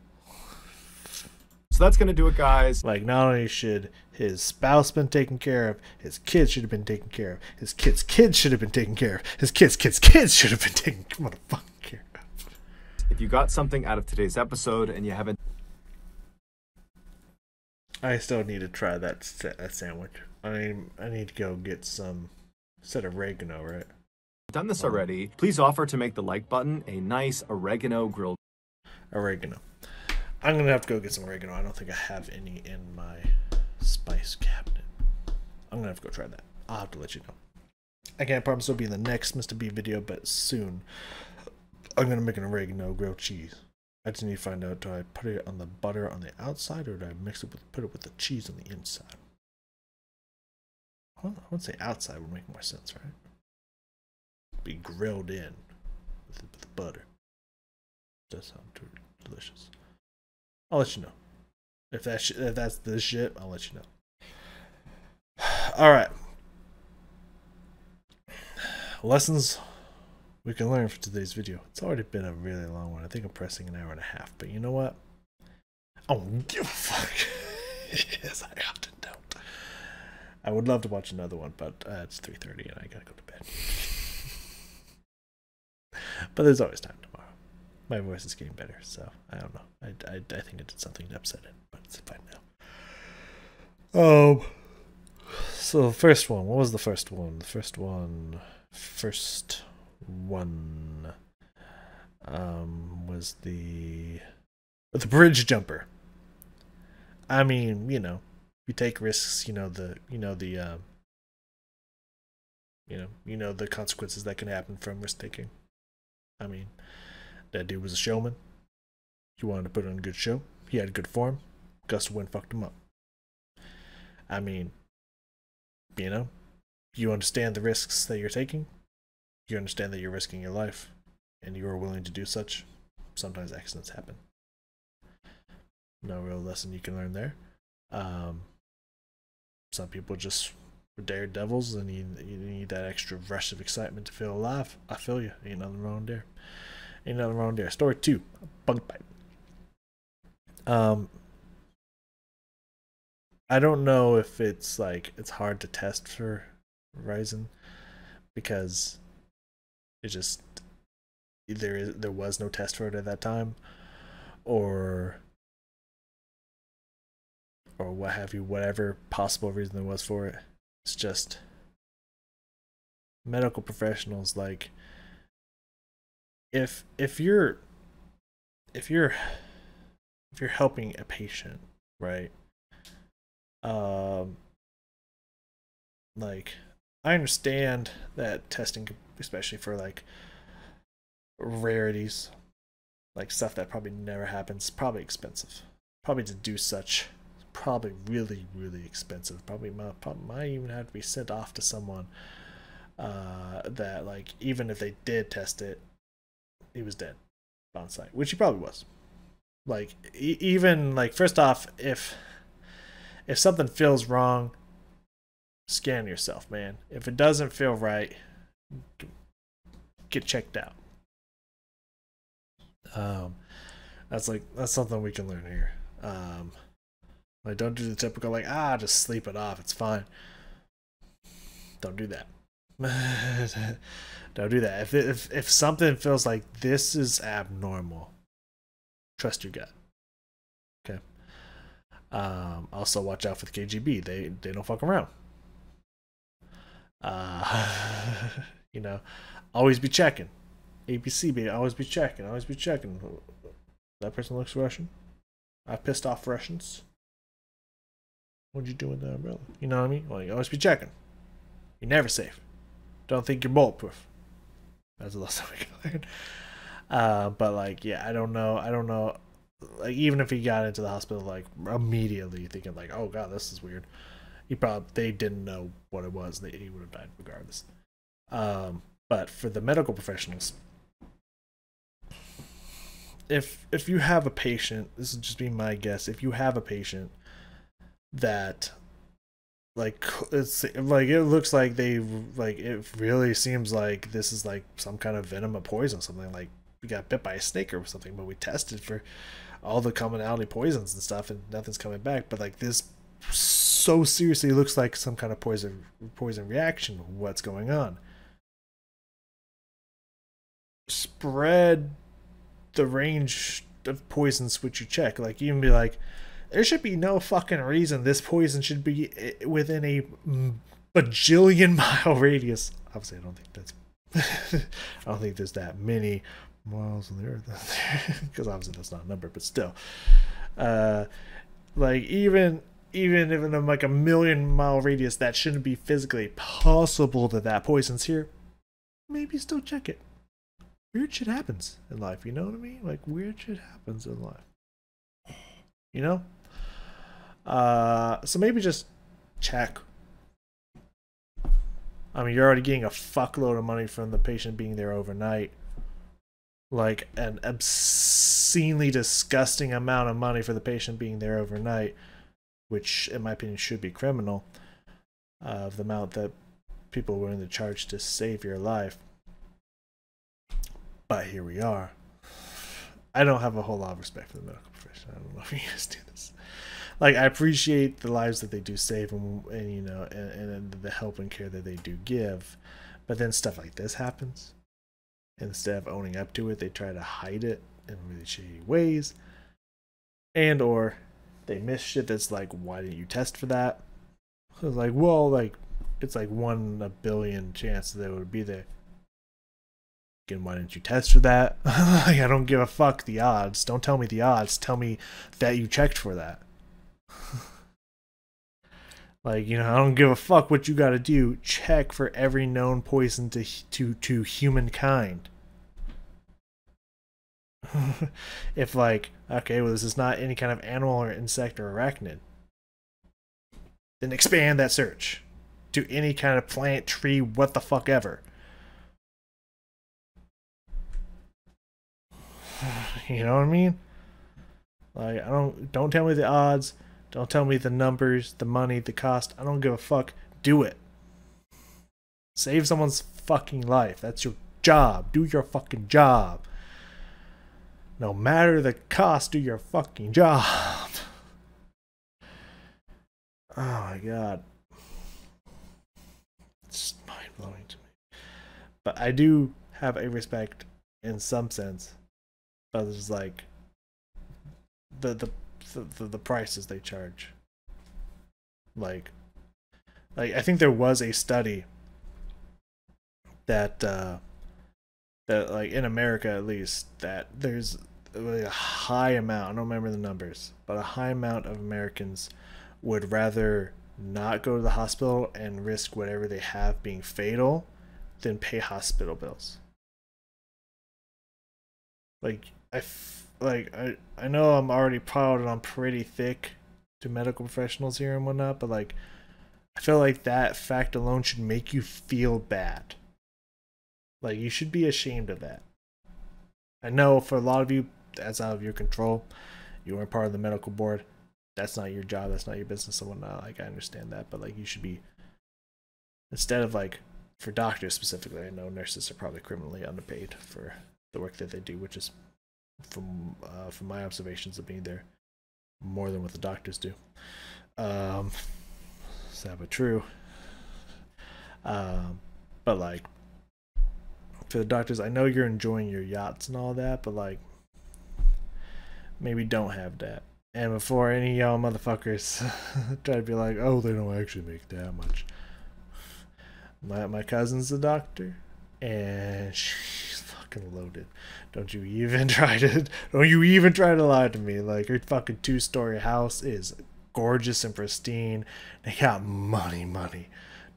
So that's going to do it, guys. Like, not only should his spouse been taken care of, his kids should have been taken care of, his kids' kids should have been taken care of, his kids' kids should have been taken care of. If you got something out of today's episode and you haven't... I still need to try that sandwich. I need to go get some set of oregano, right? done this already, please offer to make the like button a nice oregano grilled. Oregano. I'm going to have to go get some oregano. I don't think I have any in my spice cabinet. I'm going to have to go try that. I'll have to let you know. I can't promise it'll be in the next Mr. B video, but soon I'm going to make an oregano grilled cheese. I just need to find out, do I put it on the butter on the outside, or do I mix it with, put it with the cheese on the inside? I would say outside would make more sense, right? Be grilled in with the butter. Does sound delicious. I'll let you know. If that's the shit, I'll let you know. Alright. Lessons we can learn from today's video. It's already been a really long one. I think I'm pressing an hour and a half. But you know what? I don't give a fuck. Yes, I often don't. I would love to watch another one, but it's 3:30 and I gotta go to bed. But there's always time tomorrow. My voice is getting better, so I don't know. I think I did something to upset it, but it's fine now. So the first one. What was the first one? The first one was the bridge jumper. I mean, you know, you take risks. The consequences that can happen from risk taking. I mean, that dude was a showman. He wanted to put on a good show. He had good form. Gust of wind fucked him up. I mean, you understand the risks that you're taking. You understand that you're risking your life, and you are willing to do such. Sometimes accidents happen. No real lesson you can learn there. Some people just are daredevils, and you need that extra rush of excitement to feel alive. I feel you. Ain't nothing wrong there. Ain't nothing wrong there. Story 2, bug bite. I don't know if it's hard to test for Ryzen, because it just there was no test for it at that time, or what have you, whatever possible reason there was for it. It's just medical professionals, like, if you're helping a patient, right? Like, I understand that testing, especially for like rarities, like stuff that probably never happens, probably expensive. Probably to do such, probably really, really expensive. Probably might even have to be sent off to someone that, like, even if they did test it, he was dead on site, which he probably was. Like, even like, first off, if something feels wrong, scan yourself, man. If it doesn't feel right, get checked out. That's something we can learn here. Like, don't do the typical, like, just sleep it off, it's fine. Don't do that. Don't do that. If something feels like this is abnormal, trust your gut. Okay. Also watch out for the KGB. They don't fuck around. Always be checking. ABC, baby, always be checking. Always be checking. That person looks Russian. I pissed off Russians. What'd you do with the umbrella? You know what I mean? Like, always be checking. You're never safe. Don't think you're bulletproof. That's the last time we can learn. But like, yeah, I don't know. Like, even if he got into the hospital, like, immediately thinking like, oh god, this is weird, they didn't know what it was. He would have died regardless. But for the medical professionals, if you have a patient, this is just be my guess, if you have a patient that, like, it's like, it looks like it really seems like this is like some kind of venom or poison, something like, we got bit by a snake or something, but we tested for all the commonality poisons and stuff, and nothing's coming back. But like this, so seriously looks like some kind of poison reaction. What's going on? Spread the range of poisons which you check. Like you can be like, there should be no fucking reason this poison should be within a bajillion-mile radius. Obviously, I don't think that's. I don't think there's that many miles on the earth, because obviously that's not a number, but still, like even if in like a 1,000,000-mile radius, that shouldn't be physically possible that poison's here. Maybe still check it. Weird shit happens in life, you know what I mean? Like weird shit happens in life, you know. So maybe just check. I mean, you're already getting a fuckload of money from the patient being there overnight. Like an obscenely disgusting amount of money for the patient being there overnight, which in my opinion should be criminal, of the amount that people are willing to charge to save your life. But here we are. I don't have a whole lot of respect for the medical profession. I don't know if you guys do this. Like, I appreciate the lives that they do save, and you know, and the help and care that they do give, but then stuff like this happens. Instead of owning up to it, they try to hide it in really shady ways, and or they miss shit that's like, why didn't you test for that? So it's like, well, like it's like 1 in a billion chance that it would be there. Again, why didn't you test for that? Like, I don't give a fuck the odds. Don't tell me the odds. Tell me that you checked for that. Like, you know, I don't give a fuck what you gotta do. Check for every known poison to humankind. If like, okay, well, this is not any kind of animal or insect or arachnid, then expand that search to any kind of plant, tree, what the fuck ever. You know what I mean? Like, don't tell me the odds. Don't tell me the numbers, the money, the cost. I don't give a fuck. Do it. Save someone's fucking life. That's your job. Do your fucking job. No matter the cost, do your fucking job. Oh my god. It's mind-blowing to me. But I do have a respect in some sense. But it's like the prices they charge. Like I think there was a study that that like in America at least, that there's a high amount, I don't remember the numbers, but a high amount of Americans would rather not go to the hospital and risk whatever they have being fatal than pay hospital bills. Like I know I'm already piled on pretty thick to medical professionals here and whatnot, but like I feel like that fact alone should make you feel bad. Like, you should be ashamed of that. I know for a lot of you, that's out of your control. You weren't part of the medical board. That's not your job. That's not your business and whatnot. Like, I understand that, but like, you should be, instead of like, for doctors specifically, I know nurses are probably criminally underpaid for the work that they do, which is, from my observations of being there, more than what the doctors do. Sad but true. But like, for the doctors, I know you're enjoying your yachts and all that, but like, maybe don't have that. And before any of y'all motherfuckers try to be like, oh, they don't actually make that much. My cousin's a doctor, and she's fucking loaded. Don't you even try to lie to me. Like, her fucking 2-story house is gorgeous and pristine. They got money.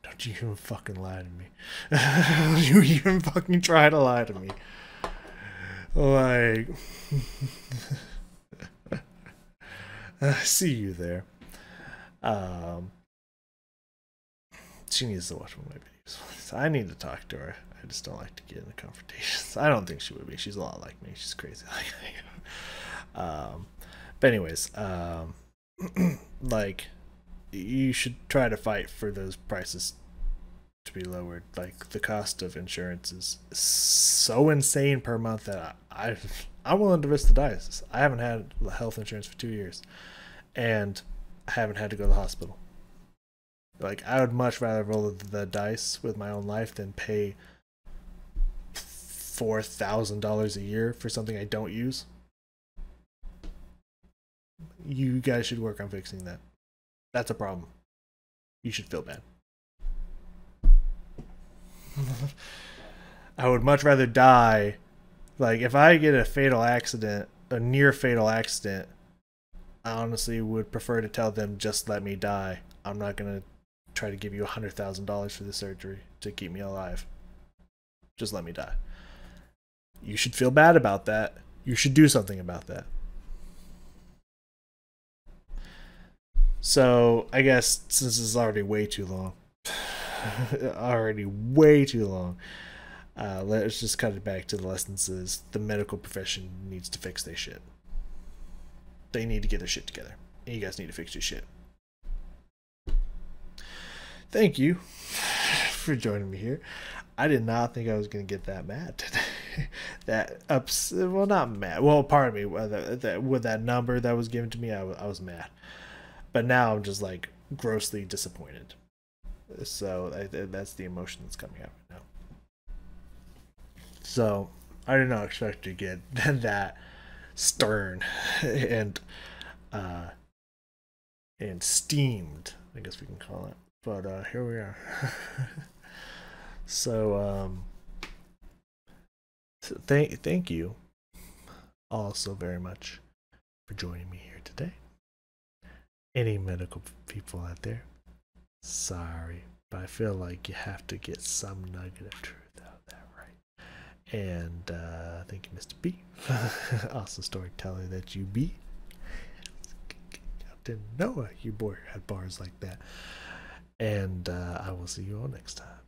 Don't you even fucking lie to me. Don't you even fucking try to lie to me. Like, I see you there. She needs to watch one of my videos. I need to talk to her. I just don't like to get into confrontations. I don't think she would be. She's a lot like me. She's crazy like I am. But anyways, like, you should try to fight for those prices to be lowered. Like, the cost of insurance is so insane per month that I'm willing to risk the dice. I haven't had health insurance for 2 years, and I haven't had to go to the hospital. Like, I would much rather roll the dice with my own life than pay $4,000 a year for something I don't use. You guys should work on fixing that. That's a problem. You should feel bad. I would much rather die. Like, if I get a fatal accident, a near fatal accident, I honestly would prefer to tell them, just let me die. I'm not going to try to give you $100,000 for the surgery to keep me alive. Just let me die. You should feel bad about that. You should do something about that. So, I guess since this is already way too long, let's just cut it back to the lessons. The medical profession needs to fix their shit. They need to get their shit together. And you guys need to fix your shit. Thank you for joining me here. I did not think I was going to get that mad today. Well, not mad. Well, pardon me. With that number that was given to me, I was mad. But now I'm just like grossly disappointed. So that's the emotion that's coming out right now. So I did not expect to get that stern and steamed, I guess we can call it. But here we are. So thank you all so very much for joining me here today. Any medical people out there, sorry, but I feel like you have to get some nugget of truth out of that, right? And thank you, Mr. B. Awesome storyteller that you be. I didn't know you boy had bars like that. And I will see you all next time.